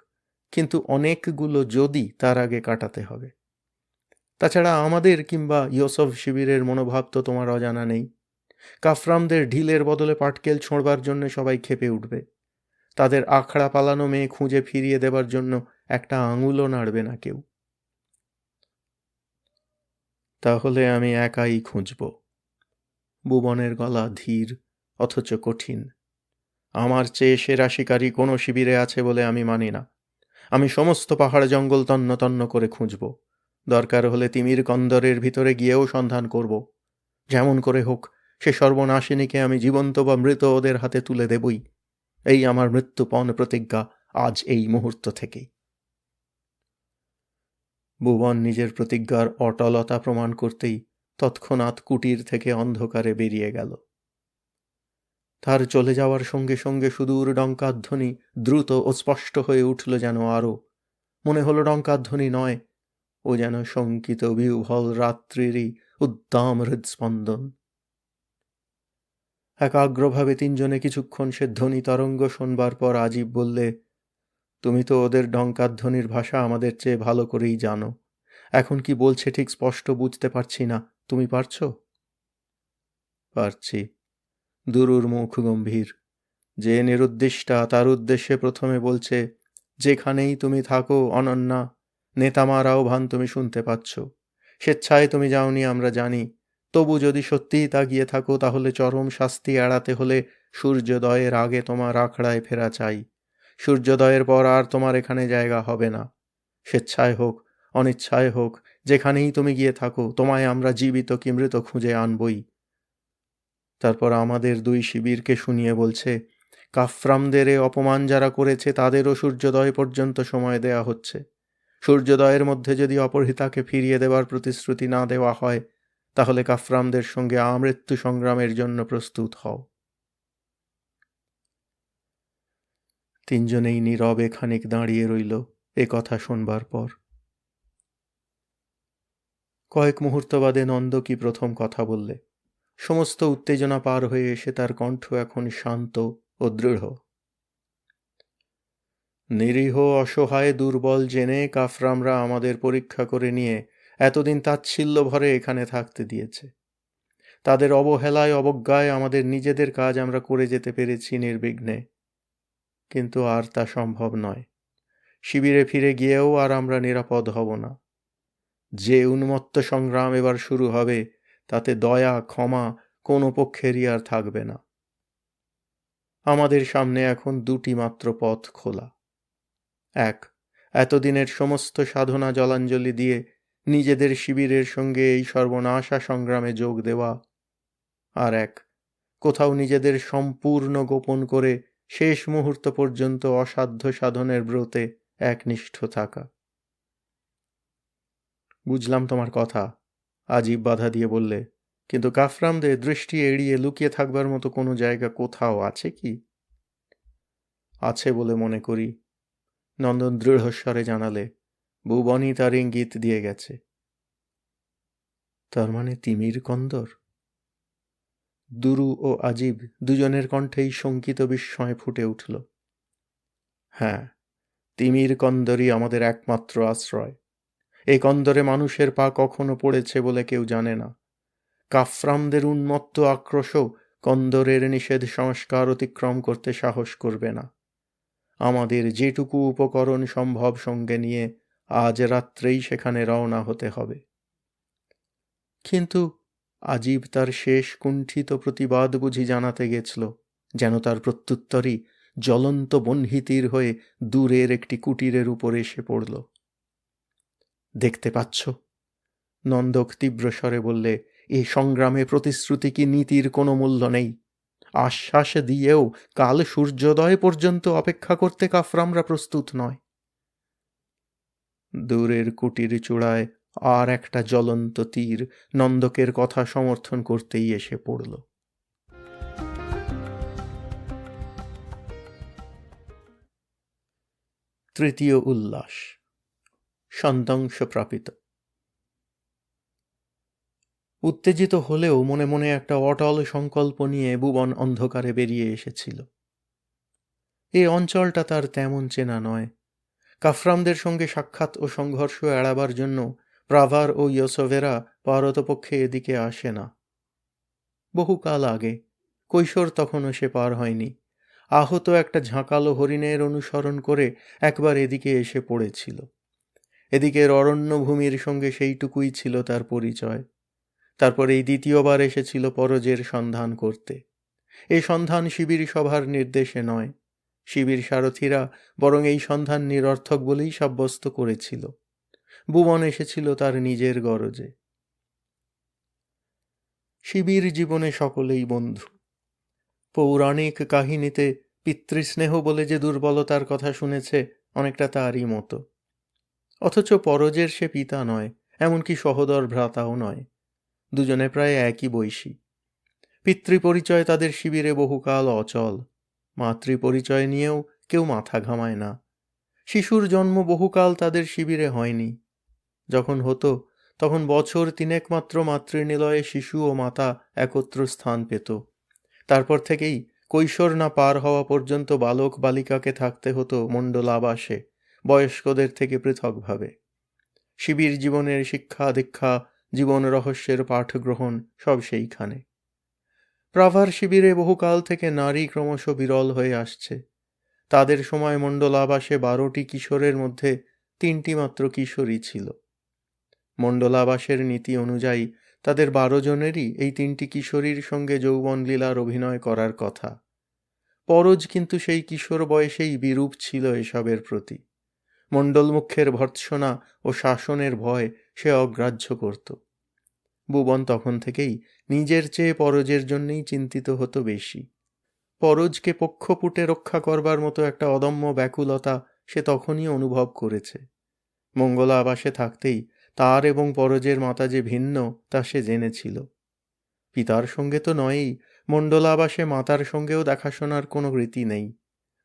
কিন্তু অনেকগুলো যদি তার আগে কাটাতে হবে। তাছাড়া আমাদের কিংবা ইউসুফ শিবিরের মনোভাব তো তোমার অজানা নেই। কাফরামদের ঢিলের বদলে পাটকেল ছোঁড়বার জন্য সবাই ক্ষেপে উঠবে। তাদের আখড়া পালানো মেয়ে খুঁজে ফিরিয়ে দেবার জন্য একটা আঙুলও নাড়বে না কেউ। তাহলে আমি একাই খুঁজব। ভুবনের গলা ধীর অথচ কঠিন। আমার চেয়ে সেরা শিকারী কোনো শিবিরে আছে বলে আমি মানি না। আমি সমস্ত পাহাড় জঙ্গল তন্ন তন্ন করে খুঁজব। দরকার হলে তিমির কন্দরের ভিতরে গিয়েও সন্ধান করব। যেমন করে হোক সে সর্বনাশিনীকে আমি জীবন্ত বা মৃত ওদের হাতে তুলে দেবই। এই আমার মৃত্যুপণ প্রতিজ্ঞা, আজ এই মুহূর্ত থেকেই। ভুবন নিজের প্রতিজ্ঞার অটলতা প্রমাণ করতেই তৎক্ষণাৎ কুটির থেকে অন্ধকারে বেরিয়ে গেল। তার চলে যাওয়ার সঙ্গে সঙ্গে সুদূর ডঙ্কাধ্বনি দ্রুত ও স্পষ্ট হয়ে উঠল যেন আরও। মনে হলো ডঙ্কাধ্বনি নয়, ও যেন শঙ্কিত বিহ্বল রাত্রিরই উদ্দাম হৃদস্পন্দন। একাগ্রভাবে তিনজনে কিছুক্ষণ সে ধ্বনি তরঙ্গ শোনবার পর আজিব বললে, তুমি তো ওদের ডঙ্কাধ্বনির ভাষা আমাদের চেয়ে ভালো করেই জানো। এখন কি বলছে ঠিক স্পষ্ট বুঝতে পারছি না, তুমি পারছ? পারছি। দুরুর মুখ গম্ভীর। যে নিরুদ্দিষ্টা তার উদ্দেশ্যে প্রথমে বলছে, যেখানেই তুমি থাকো অনন্যা, নেতামার আহ্বান তুমি শুনতে পাচ্ছ। স্বেচ্ছায় তুমি যাওনি আমরা জানি, তবু যদি সত্যিই তা গিয়ে থাকো, তাহলে চরম শাস্তি এড়াতে হলে সূর্যোদয়ের আগে তোমার আখড়ায় ফেরা চাই। সূর্যোদয়ের পর আর তোমার এখানে জায়গা হবে না। স্বেচ্ছায় হোক অনিচ্ছায় হোক, যেখানেই তুমি গিয়ে থাকো, তোমায় আমরা জীবিত কি মৃত খুঁজে আনবই। তারপর আমাদের দুই শিবিরকে শুনিয়ে বলছে, কাফরামদের এ অপমান যারা করেছে তাদেরও সূর্যোদয় পর্যন্ত সময় দেয়া হচ্ছে। সূর্যোদয়ের মধ্যে যদি অপহৃতাকে ফিরিয়ে দেবার প্রতিশ্রুতি না দেওয়া হয়, তাহলে কাফরামদের সঙ্গে আমৃত্যু সংগ্রামের জন্য প্রস্তুত হও। তিনজনেই নীরবে খানিক দাঁড়িয়ে রইল এ কথা শোনবার পর। কয়েক মুহূর্ত বাদে নন্দকী প্রথম কথা বললে। সমস্ত উত্তেজনা পার হয়ে এসে তার কণ্ঠ এখন শান্ত ও দৃঢ়। নিরীহ অসহায় দুর্বল জেনে কাফরামরা আমাদের পরীক্ষা করে নিয়ে এতদিন তাচ্ছিল্য ভরে এখানে থাকতে দিয়েছে। তাদের অবহেলায় অবজ্ঞায় আমাদের নিজেদের কাজ আমরা করে যেতে পেরেছি নির্বিঘ্নে, কিন্তু আর তা সম্ভব নয়। শিবিরে ফিরে গিয়েও আর আমরা নিরাপদ হব না। যে উন্মত্ত সংগ্রাম এবার শুরু হবে, তাতে দয়া ক্ষমা কোনো পক্ষেরই আর থাকবে না। আমাদের সামনে এখন দুটি মাত্র পথ খোলা। এক, এতদিনের সমস্ত সাধনা জলাঞ্জলি দিয়ে নিজেদের শিবিরের সঙ্গে এই সর্বনাশা সংগ্রামে যোগ দেওয়া। আর এক, কোথাও নিজেদের সম্পূর্ণ গোপন করে শেষ মুহূর্ত পর্যন্ত অসাধ্য সাধনের ব্রতে একনিষ্ঠ থাকা। বুঝলাম তোমার কথা, আজিব বাধা দিয়ে বললে, কিন্তু কাফরামদের দৃষ্টি এড়িয়ে লুকিয়ে থাকবার মতো কোনো জায়গা কোথাও আছে কি? আছে বলে মনে করি। নন্দন দৃঢ়স্বরে জানালে, ভুবনই তার ইঙ্গিত দিয়ে গেছে। তার মানে তিমির কন্দর? দুরু ও আজিব দুজনের কণ্ঠেই শঙ্কিত বিস্ময় ফুটে উঠল। হ্যাঁ, তিমির কন্দরই আমাদের একমাত্র আশ্রয়। এই কন্দরে মানুষের পা কখনো পড়েছে বলে কেউ জানে না। কাফরামদের উন্মত্ত আক্রোশও কন্দরের নিষেধ সংস্কার অতিক্রম করতে সাহস করবে না। আমাদের যেটুকু উপকরণ সম্ভব সঙ্গে নিয়ে আজ রাত্রেই সেখানে রওনা হতে হবে। কিন্তু আজিব তার শেষ কুণ্ঠিত প্রতিবাদ বুঝি জানাতে গেছিল, যেন তার প্রত্যুত্তরই জ্বলন্ত বহ্নিতীর হয়ে দূরের একটি কুটিরের উপর এসে পড়ল। দেখতে পাচ্ছ? নন্দক তীব্র স্বরে বললে, এই সংগ্রামে প্রতিশ্রুতি কি নীতির কোনো মূল্য নেই? আশ্বাস দিয়েও কাল সূর্যোদয় পর্যন্ত অপেক্ষা করতে কাফরামরা প্রস্তুত নয়। দূরের কুটির চূড়ায় আর একটা জ্বলন্ত তীর নন্দকের কথা সমর্থন করতেই এসে পড়ল। তৃতীয় উল্লাস, সন্ধ্যাংশ প্রাপিত। উত্তেজিত হলেও মনে মনে একটা অটল সংকল্প নিয়ে ভুবন অন্ধকারে বেরিয়ে এসেছিল। এই অঞ্চলটা তার তেমন চেনা নয়। কাফরামদের সঙ্গে সাক্ষাৎ ও সংঘর্ষ এড়াবার জন্য প্রাভার ও ইয়োসোভেরা পারতপক্ষে এদিকে আসে না। বহুকাল আগে, কৈশোর তখনও সে পার হয়নি, আহত একটা ঝাঁকালো হরিণের অনুসরণ করে একবার এদিকে এসে পড়েছিল। এদিকের অরণ্যভূমির সঙ্গে সেইটুকুই ছিল তার পরিচয়। তারপর এই দ্বিতীয়বার এসেছিল পরজের সন্ধান করতে। এই সন্ধান শিবির সভার নির্দেশে নয়, শিবির সারথীরা বরং এই সন্ধান নিরর্থক বলেই সাব্যস্ত করেছিল। ভুবন এসেছিল তার নিজের গরজে। শিবির জীবনে সকলেই বন্ধু। পৌরাণিক কাহিনীতে পিতৃস্নেহ বলে যে দুর্বলতার কথা শুনেছে, অনেকটা তারই মতো। অথচ পরজের সে পিতা নয়, এমনকি সহোদর ভ্রাতাও নয়। দুজনে প্রায় একই বয়সী। পিতৃপরিচয় তাদের শিবিরে বহুকাল অচল। মাতৃপরিচয় নিয়েও কেউ মাথা ঘামায় না। শিশুর জন্ম বহুকাল তাদের শিবিরে হয়নি। যখন হতো তখন বছর তিনেক মাত্র মাতৃনিলয়ে শিশু ও মাতা একত্র স্থান পেত। তারপর থেকেই কৈশোর না পার হওয়া পর্যন্ত বালক বালিকাকে থাকতে হতো মণ্ডলাবাসে, বয়স্কদের থেকে পৃথকভাবে। শিবির জীবনের শিক্ষা দীক্ষা, জীবন রহস্যের পাঠ গ্রহণ সব সেইখানে। প্রাভার শিবিরে বহুকাল থেকে নারী ক্রমশ বিরল হয়ে আসছে। তাদের সময় মণ্ডলাবাসে 12টি কিশোরের মধ্যে 3টি মাত্র কিশোরী ছিল। মণ্ডলাবাসের নীতি অনুযায়ী তাদের 12 জনেরই এই 3টি কিশোরীর সঙ্গে যৌবনলীলার অভিনয় করার কথা। পরজ কিন্তু সেই কিশোর বয়সেই বিরূপ ছিল এসবের প্রতি। মণ্ডলমুখ্যের ভর্ৎসনা ও শাসনের ভয় সে অগ্রাহ্য করত। ভুবন তখন থেকেই নিজের চেয়ে পরজের জন্যেই চিন্তিত হতো বেশি। পরজকে পক্ষপুটে রক্ষা করবার মতো একটা অদম্য ব্যাকুলতা সে তখনই অনুভব করেছে। মঙ্গলা আবাসে থাকতেই তার এবং পরজের মাতা যে ভিন্ন তা সে জেনেছিল। পিতার সঙ্গে তো নয়ই, মণ্ডলাবাসে মাতার সঙ্গেও দেখাশোনার কোনো রীতি নেই।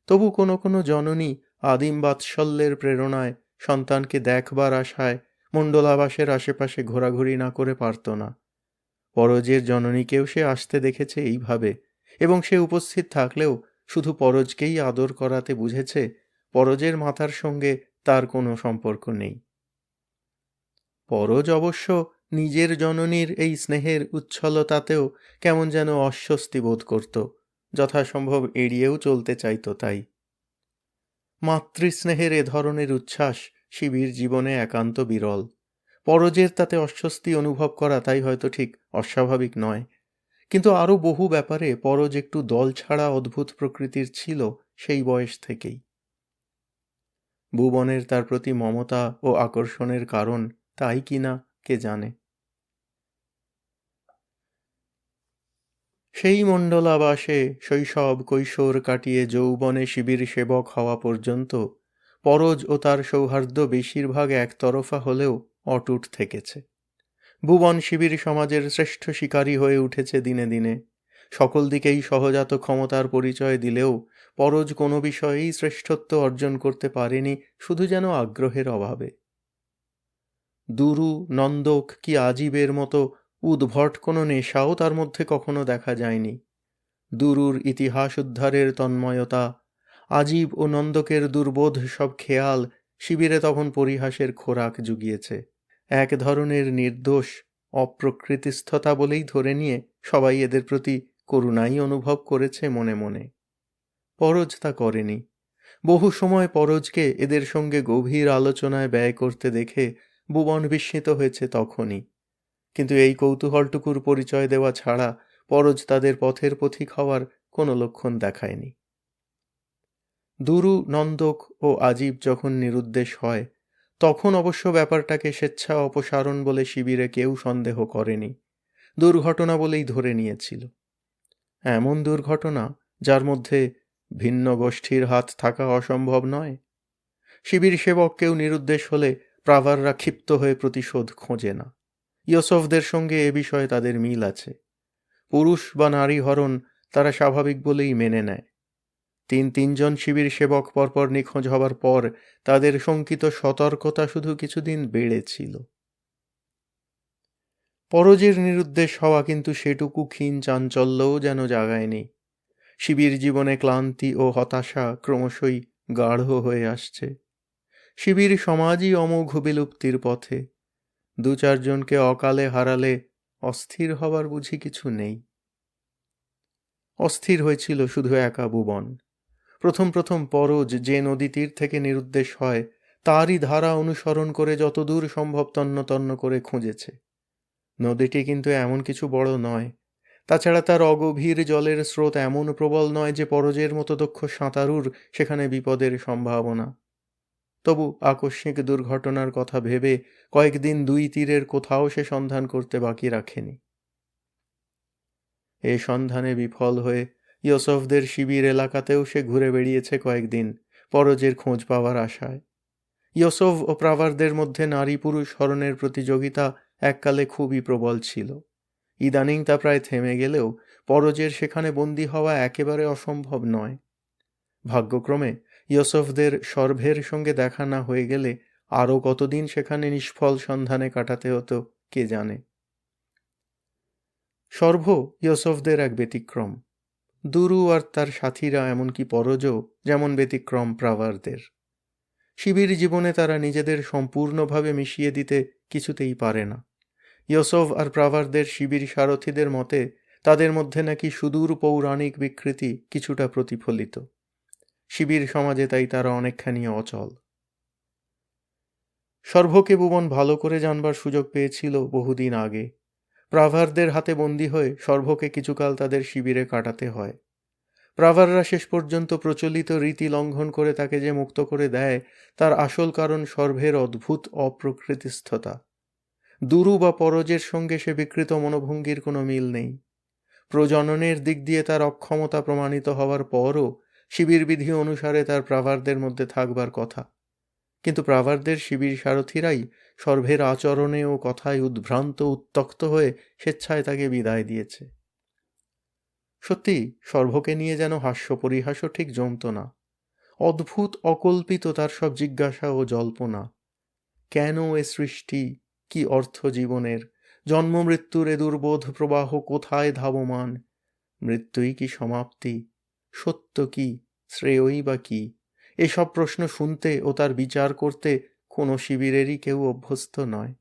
তবু কোনো কোনো জননী আদিম বাৎসল্যের প্রেরণায় সন্তানকে দেখবার আশায় মণ্ডলাবাসের আশেপাশে ঘোরাঘুরি না করে পারত না। পরজের জননীকেও সে আসতে দেখেছে এইভাবে, এবং সে উপস্থিত থাকলেও শুধু পরজকেই আদর করাতে বুঝেছে পরজের মাতার সঙ্গে তার কোনো সম্পর্ক নেই। পরজ অবশ্য নিজের জননীর এই স্নেহের উচ্ছলতাতেও কেমন যেন অস্বস্তি বোধ করত, যথাসম্ভব এড়িয়েও চলতে চাইত। তাই মাতৃস্নেহের এ ধরনের উচ্ছ্বাস শিবির জীবনে একান্ত বিরল। পরজের তাতে অস্বস্তি অনুভব করা তাই হয়তো ঠিক অস্বাভাবিক নয়। কিন্তু আরও বহু ব্যাপারে পরজ একটু দল ছাড়া অদ্ভুত প্রকৃতির ছিল সেই বয়স থেকেই। ভুবনের তার প্রতি মমতা ও আকর্ষণের কারণ তাই কিনা কে জানে। সেই মণ্ডলাবাসে শৈশব কৈশোর কাটিয়ে যৌবনে শিবির সেবক হওয়া পর্যন্ত পরজ ও তার সৌহার্দ্য বেশিরভাগ একতরফা হলেও অটুট থেকেছে। ভুবন শিবির সমাজের শ্রেষ্ঠ শিকারী হয়ে উঠেছে দিনে দিনে। সকল দিকেই সহজাত ক্ষমতার পরিচয় দিলেও পরজ কোনো বিষয়েই শ্রেষ্ঠত্ব অর্জন করতে পারেনি, শুধু যেন আগ্রহের অভাবে। দুরু, নন্দক কি আজীবের মতো উদ্ভট কোনো নেশাও তার মধ্যে কখনো দেখা যায়নি। দুরুর ইতিহাস উদ্ধারের তন্ময়তা, আজীব ও নন্দকের দুর্বোধ সব খেয়াল শিবিরে তখন পরিহাসের খোরাক জুগিয়েছে। এক ধরনের নির্দোষ অপ্রকৃতিস্থতা বলেই ধরে নিয়ে সবাই এদের প্রতি করুণাই অনুভব করেছে মনে মনে। পরজ তা করেনি। বহু সময় পরজকে এদের সঙ্গে গভীর আলোচনায় ব্যয় করতে দেখে ভুবন বিস্মিত হয়েছে তখনই। কিন্তু এই কৌতূহলটুকুর পরিচয় দেওয়া ছাড়া পরজ তাদের পথের পথিক হওয়ার কোনো লক্ষণ দেখায়নি। দুরু, নন্দক ও আজীব যখন নিরুদ্দেশ হয়, তখন অবশ্য ব্যাপারটাকে স্বেচ্ছা অপসারণ বলে শিবিরে কেউ সন্দেহ করেনি, দুর্ঘটনা বলেই ধরে নিয়েছিল। এমন দুর্ঘটনা যার মধ্যে ভিন্ন গোষ্ঠীর হাত থাকা অসম্ভব নয়। শিবির সেবক কেউ নিরুদ্দেশ হলে প্রাভাররা ক্ষিপ্ত হয়ে প্রতিশোধ খোঁজে না। ইউসুফদের সঙ্গে এ বিষয়ে তাদের মিল আছে। পুরুষ বা নারী হরণ তারা স্বাভাবিক বলেই মেনে নেয়। তিনজন শিবির সেবক পরপর নিখোঁজ হবার পর তাদের শঙ্কিত সতর্কতা শুধু কিছুদিন বেড়েছিল। পরজের নিরুদ্দেশ হওয়া কিন্তু সেটুকু ক্ষীণ চাঞ্চল্যও যেন জাগায়নি। শিবির জীবনে ক্লান্তি ও হতাশা ক্রমশই গাঢ় হয়ে আসছে। শিবির সমাজই অমোঘ বিলুপ্তির পথে। 2-4 জনকে অকালে হারালে অস্থির হবার বুঝি কিছু নেই। অস্থির হয়েছিল শুধু একা ভুবন। প্রথম পরজ যে নদী তীর থেকে নিরুদ্দেশ হয় তারই ধারা অনুসরণ করে যতদূর সম্ভব তন্ন করে খুঁজেছে। নদীটি কিন্তু এমন কিছু বড় নয়। তাছাড়া তার অগভীর জলের স্রোত এমন প্রবল নয় যে পরজের মতো দক্ষ সাঁতারুর সেখানে বিপদের সম্ভাবনা। তবু আকস্মিক দুর্ঘটনার কথা ভেবে কয়েকদিন 2 তীরের কোথাও সে সন্ধান করতে বাকি রাখেনি। এ সন্ধানে বিফল হয়ে ইউসুফদের শিবির এলাকাতেও সে ঘুরে বেড়িয়েছে কয়েকদিন, পরজের খোঁজ পাওয়ার আশায়। ইউসুফ ও প্রাভারদের মধ্যে নারী পুরুষ হরণের প্রতিযোগিতা এককালে খুবই প্রবল ছিল। ইদানিং তা প্রায় থেমে গেলেও পরজের সেখানে বন্দী হওয়া একেবারে অসম্ভব নয়। ভাগ্যক্রমে ইউসুফদের সর্ভের সঙ্গে দেখা না হয়ে গেলে আরও কতদিন সেখানে নিষ্ফল সন্ধানে কাটাতে হতো কে জানে। সর্ভ ইউসুফদের এক ব্যতিক্রম। দুরু আর তার সাথীরা এমনকি পরজও যেমন ব্যতিক্রম প্রাভারদের। শিবির জীবনে তারা নিজেদের সম্পূর্ণভাবে মিশিয়ে দিতে কিছুতেই পারে না। ইউসুফ আর প্রাভারদের শিবির সারথীদের মতে তাদের মধ্যে নাকি সুদূর পৌরাণিক বিকৃতি কিছুটা প্রতিফলিত। শিবির সমাজে তাই তারা অনেকখানি অচল। সর্ভকে ভুবন ভালো করে জানবার সুযোগ পেয়েছিল বহুদিন আগে। প্রাভারদের হাতে বন্দী হয়ে সর্ভকে কিছুকাল তাদের শিবিরে কাটাতে হয়। প্রাভাররা শেষ পর্যন্ত প্রচলিত রীতি লঙ্ঘন করে তাকে যে মুক্ত করে দেয় তার আসল কারণ সর্ভের অদ্ভুত অপ্রকৃতিস্থতা। দুরু বা পরজের সঙ্গে সে বিকৃত মনোভঙ্গির কোনো মিল নেই। প্রজননের দিক দিয়ে তার অক্ষমতা প্রমাণিত হওয়ার পরও শিবির বিধি অনুসারে তার প্রাভারদের মধ্যে থাকবার কথা। কিন্তু প্রাভারদের শিবির সারথীরাই সর্ভের আচরণে ও কথায় উদ্ভ্রান্ত উত্ত্যক্ত হয়ে স্বেচ্ছায় তাকে বিদায় দিয়েছে। সত্যি সর্ভকে নিয়ে যেন হাস্য পরিহাসও ঠিক জমত না। অদ্ভুত অকল্পিত তার সব জিজ্ঞাসা ও জল্পনা। কেন এ সৃষ্টি? কি অর্থ জীবনের? জন্ম মৃত্যুর এ দুর্বোধ প্রবাহ কোথায় ধাবমান? মৃত্যুই কি সমাপ্তি? সত্য কি? শ্রেয়ই বা কি? এসব প্রশ্ন শুনতে ও তার বিচার করতে কোনো শিবিরেরই কেউ অভ্যস্ত নয়।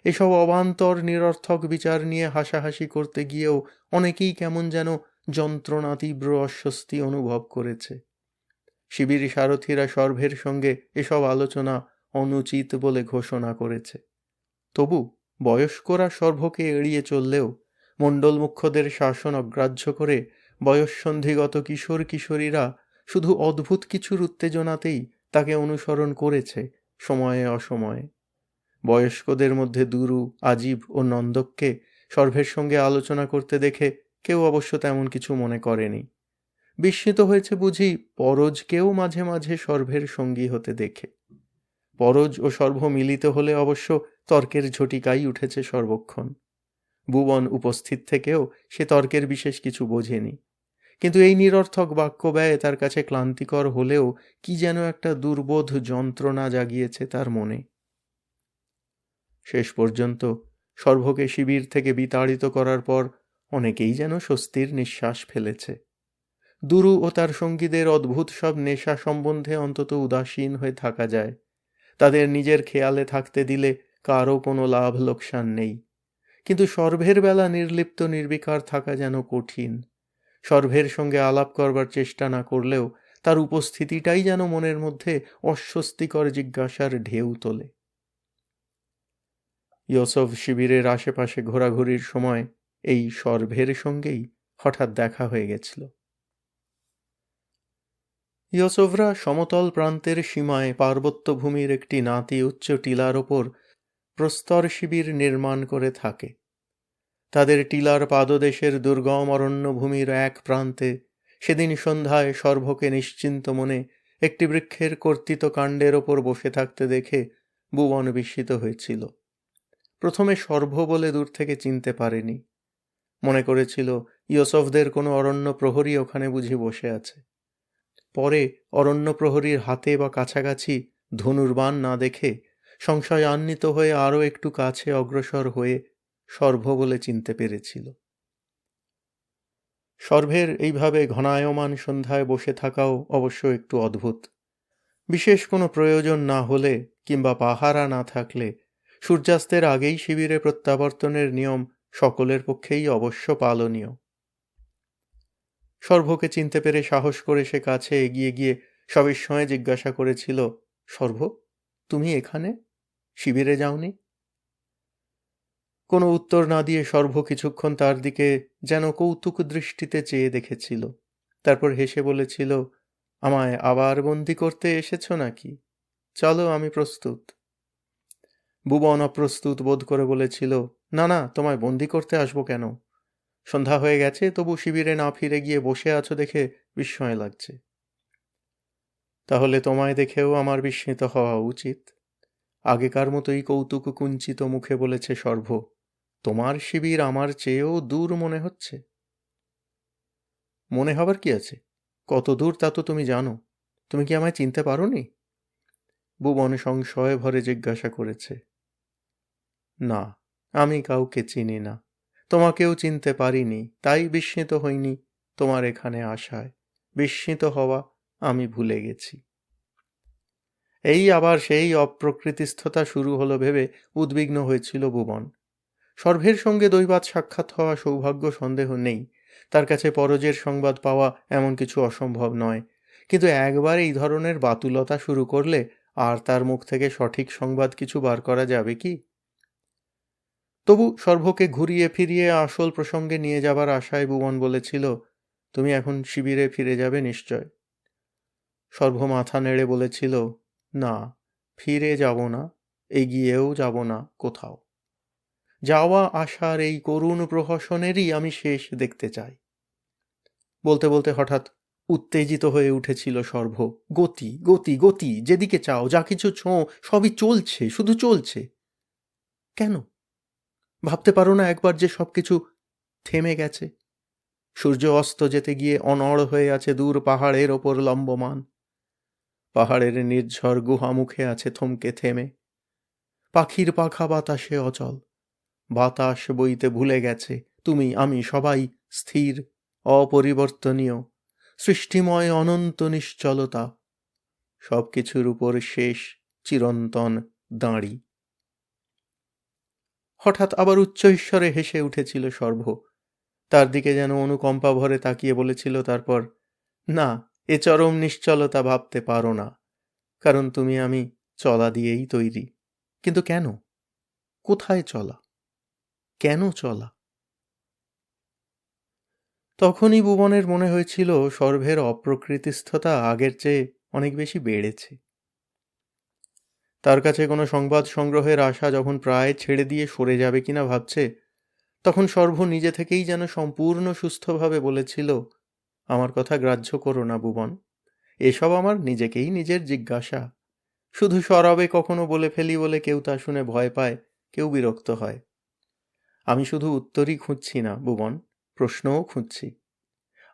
এসব অবান্তর নিরর্থক বিচার নিয়ে হাসাহাসি করতে গিয়েও অনেকেই কেমন যেন যন্ত্রণা তীব্র অস্বস্তি অনুভব করেছে। শিবির সারথীরা সর্ভের সঙ্গে এসব আলোচনা অনুচিত বলে ঘোষণা করেছে। তবু বয়স্করা সর্ভকে এড়িয়ে চললেও মণ্ডল মুখ্যদের শাসন অগ্রাহ্য করে বয়ঃসন্ধিগত কিশোর কিশোরীরা শুধু অদ্ভুত কিছুর উত্তেজনাতেই তাকে অনুসরণ করেছে সময়ে অসময়ে। বয়স্কদের মধ্যে দুরু, আজীব ও নন্দককে সর্ভের সঙ্গে আলোচনা করতে দেখে কেউ অবশ্য তেমন কিছু মনে করেনি। বিস্মিত হয়েছে বুঝি পরজকেও মাঝে মাঝে সর্ভের সঙ্গী হতে দেখে। পরজ ও সর্ভ মিলিত হলে অবশ্য তর্কের ঝটিকাই উঠেছে সর্বক্ষণ। ভুবন উপস্থিত থেকেও সে তর্কের বিশেষ কিছু বোঝেনি। কিন্তু এই নিরর্থক বাক্য ব্যয় তার কাছে ক্লান্তিকর হলেও কি যেন একটা দুর্বোধ যন্ত্রণা জাগিয়েছে তার মনে। শেষ পর্যন্ত সর্বকে শিবির থেকে বিতাড়িত করার পর অনেকেই যেন স্বস্তির নিঃশ্বাস ফেলেছে। দুরু ও তার সঙ্গীদের অদ্ভুত সব নেশা সম্বন্ধে অন্তত উদাসীন হয়ে থাকা যায়। তাদের নিজের খেয়ালে থাকতে দিলে কারও কোনো লাভ লোকসান নেই। কিন্তু সর্ভের বেলা নির্লিপ্ত নির্বিকার থাকা যেন কঠিন। সর্ভের সঙ্গে আলাপ করবার চেষ্টা না করলেও তার উপস্থিতিটাই যেন মনের মধ্যে অস্বস্তিকর জিজ্ঞাসার ঢেউ তোলে। ইউসুফ শিবিরের আশেপাশে ঘোরাঘুরির সময় এই সর্ভের সঙ্গেই হঠাৎ দেখা হয়ে গেছিল। ইউসুফরা সমতল প্রান্তের সীমায় পার্বত্য ভূমির একটি নাতি উচ্চ টিলার ওপর প্রস্তর শিবির নির্মাণ করে থাকে। তাদের টিলার পাদদেশের দুর্গম অরণ্যভূমির এক প্রান্তে সেদিন সন্ধ্যায় সর্বকে নিশ্চিন্ত মনে একটি বৃক্ষের কর্তিত কাণ্ডের ওপর বসে থাকতে দেখে ভুবন বিস্মিত হয়েছিল। প্রথমে সর্ব বলে দূর থেকে চিনতে পারেনি, মনে করেছিল ইউসুফদের কোনো অরণ্য প্রহরী ওখানে বুঝি বসে আছে। পরে অরণ্য প্রহরীর হাতে বা কাছাকাছি ধনুর্বাণ না দেখে সংশয়ান্বিত হয়ে আরও একটু কাছে অগ্রসর হয়ে সর্ব বলে চিনতে পেরেছিল। সর্ভের এইভাবে ঘনায়মান সন্ধ্যায় বসে থাকাও অবশ্য একটু অদ্ভুত। বিশেষ কোনো প্রয়োজন না হলে কিংবা পাহারা না থাকলে সূর্যাস্তের আগেই শিবিরে প্রত্যাবর্তনের নিয়ম সকলের পক্ষেই অবশ্য পালনীয়। সর্বকে চিনতে পেরে সাহস করে সে কাছে এগিয়ে গিয়ে সবিস্ময়ে জিজ্ঞাসা করেছিল, সর্ব, তুমি এখানে? শিবিরে যাওনি? কোনো উত্তর না দিয়ে সর্ব কিছুক্ষণ তার দিকে যেন কৌতুক দৃষ্টিতে চেয়ে দেখেছিল। তারপর হেসে বলেছিল, আমায় আবার বন্দি করতে এসেছ নাকি? চলো, আমি প্রস্তুত। ভুবন অপ্রস্তুত বোধ করে বলেছিল, না না, তোমায় বন্দি করতে আসবো কেন? সন্ধ্যা হয়ে গেছে, তবু শিবিরে না ফিরে গিয়ে বসে আছো দেখে বিস্ময় লাগছে। তাহলে তোমায় দেখেও আমার বিস্মিত হওয়া উচিত। আগেকার মতোই কৌতুক কুঞ্চিত মুখে বলেছে সর্ব, তোমার শিবির আমার চেয়েও দূর মনে হচ্ছে। মনে হবার কি আছে? কত দূর তা তো তুমি জানো। তুমি কি আমায় চিনতে পারোনি? ভুবন সংশয় ভরে জিজ্ঞাসা করেছে। না, আমি কাউকে চিনি না। তোমাকেও চিনতে পারিনি, তাই বিস্মিত হইনি তোমার এখানে আসায়। বিস্মিত হওয়া আমি ভুলে গেছি। এই আবার সেই অপ্রকৃতিস্থতা শুরু হলো ভেবে উদ্বিগ্ন হয়েছিল ভুবন। সর্ভের সঙ্গে দৈবাৎ সাক্ষাৎ হওয়া সৌভাগ্য সন্দেহ নেই। তার কাছে পরজের সংবাদ পাওয়া এমন কিছু অসম্ভব নয়। কিন্তু একবার এই ধরনের বাতুলতা শুরু করলে আর তার মুখ থেকে সঠিক সংবাদ কিছু বার করা যাবে কি? তবু সর্বকে ঘুরিয়ে ফিরিয়ে আসল প্রসঙ্গে নিয়ে যাবার আশায় ভুবন বলেছিল, তুমি এখন শিবিরে ফিরে যাবে নিশ্চয়। সর্ব মাথা নেড়ে বলেছিল, না, ফিরে যাব না, এগিয়েও যাব না কোথাও। যাওয়া আসার এই করুণ প্রহসনেরই আমি শেষ দেখতে চাই। বলতে বলতে হঠাৎ উত্তেজিত হয়ে উঠেছিল সর্ব। গতি গতি গতি, যেদিকে চাও, যা কিছু ছোঁ, সবই চলছে, শুধু চলছে। কেন? ভাবতে পারো না একবার যে সবকিছু থেমে গেছে? সূর্য অস্ত যেতে গিয়ে অনড় হয়ে আছে দূর পাহাড়ের ওপর লম্বমান। পাহাড়ের নির্ঝর গুহা মুখে আছে থমকে থেমে। পাখির পাখা বাতাসে অচল। বাতাস বইতে ভুলে গেছে তুমি আমি সবাই স্থির, অপরিবর্তনীয়, সৃষ্টিময় অনন্ত নিশ্চলতা, সবকিছুর উপর শেষ চিরন্তন দাঁড়ি। হঠাৎ আবার উচ্চৈঃস্বরে হেসে উঠেছিল সর্ব। তার দিকে যেন অনুকম্পা ভরে তাকিয়ে বলেছিল তারপর, না, এ চরম নিশ্চলতা ভাবতে পারো না, কারণ তুমি আমি চলা দিয়েই তৈরি। কিন্তু কেন? কোথায় চলা? কেন চলা? তখনই ভুবনের মনে হয়েছিল সর্ভের অপ্রকৃতিস্থতা আগের চেয়ে অনেক বেশি বেড়েছে। তার কাছে কোনো সংবাদ সংগ্রহের আশা যখন প্রায় ছেড়ে দিয়ে সরে যাবে কিনা ভাবছে, তখন সর্ব নিজে থেকেই যেন সম্পূর্ণ সুস্থভাবে বলেছিল, আমার কথা গ্রাহ্য করো না ভুবন, এসব আমার নিজেকেই নিজের জিজ্ঞাসা। শুধু সরবে কখনো বলে ফেলি বলে কেউ তা শুনে ভয় পায়, কেউ বিরক্ত হয়। আমি শুধু উত্তরই খুঁজছি না ভুবন, প্রশ্নও খুঁজছি।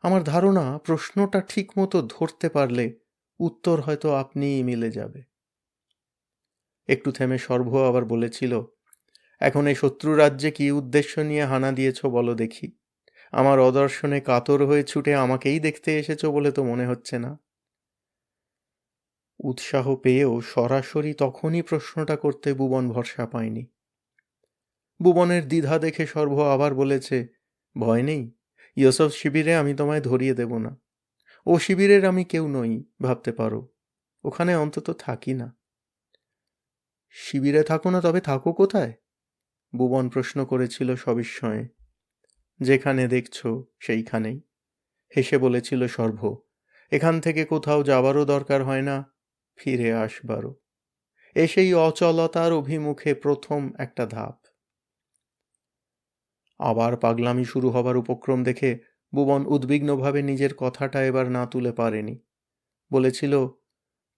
আমার ধারণা প্রশ্নটা ঠিক মতো ধরতে পারলে উত্তর হয়তো আপনিই মিলে যাবে। একটু থেমে সর্ব আবার বলেছিল, এখন এই শত্রু রাজ্যে কি উদ্দেশ্য নিয়ে হানা দিয়েছ বলো দেখি। আমার অদর্শনে কাতর হয়ে ছুটে আমাকেই দেখতে এসেছ বলে তো মনে হচ্ছে না। উৎসাহ পেয়েও সরাসরি তখনই প্রশ্নটা করতে ভুবন ভরসা পায়নি। ভুবনের দ্বিধা দেখে সর্ব আবার বলেছে, ভয় নেই, ইউসুফ শিবিরে আমি তোমায় ধরিয়ে দেব না। ও শিবিরের আমি কেউ নই, ভাবতে পারো। ওখানে অন্তত থাকি না। শিবিরে থাকো না, তবে থাকো কোথায়? ভুবন প্রশ্ন করেছিল সবিস্ময়ে। যেখানে দেখছ সেইখানেই, হেসে বলেছিল সর্ব। এখান থেকে কোথাও যাবারও দরকার হয় না, ফিরে আসবারও। এসেই অচলতার অভিমুখে প্রথম একটা ধাপ। আবার পাগলামি শুরু হবার উপক্রম দেখে ভুবন উদ্বিগ্নভাবে নিজের কথাটা এবার না তুলে পারেনি। বলেছিল,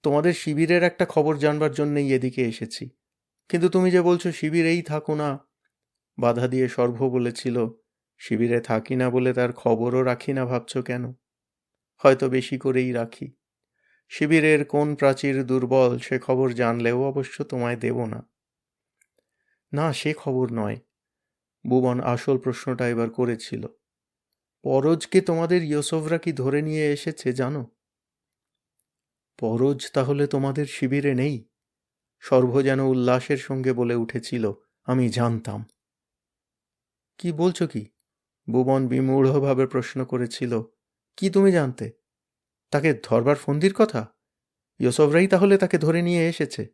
তোমাদের শিবিরের একটা খবর জানবার জন্যই এদিকে এসেছি। কিন্তু তুমি যে বলছো শিবিরেই থাকো না। বাধা দিয়ে সর্ব বলেছিল, শিবিরে থাকি না বলে তার খবরও রাখি না ভাবছ কেন? হয়তো বেশি করেই রাখি। শিবিরের কোন প্রাচীর দুর্বল সে খবর জানলেও অবশ্য তোমায় দেব না। না, সে খবর নয়। ভুবন আসল প্রশ্নটা এবার করেছিল। পরজকে তোমাদের ইউসুফরা কি ধরে নিয়ে এসেছে জানো? পরজ তাহলে তোমাদের শিবিরে নেই? সর্ব যেন উল্লাসের সঙ্গে বলে উঠেছিল, আমি জানতাম। কি বলছো কি? ভুবন বিমূঢ়ভাবে প্রশ্ন করেছিল, কি তুমি জানতে? তাকে ধরবার ফন্দির কথা? ইউসুফরাই তাহলে তাকে ধরে নিয়ে এসেছে?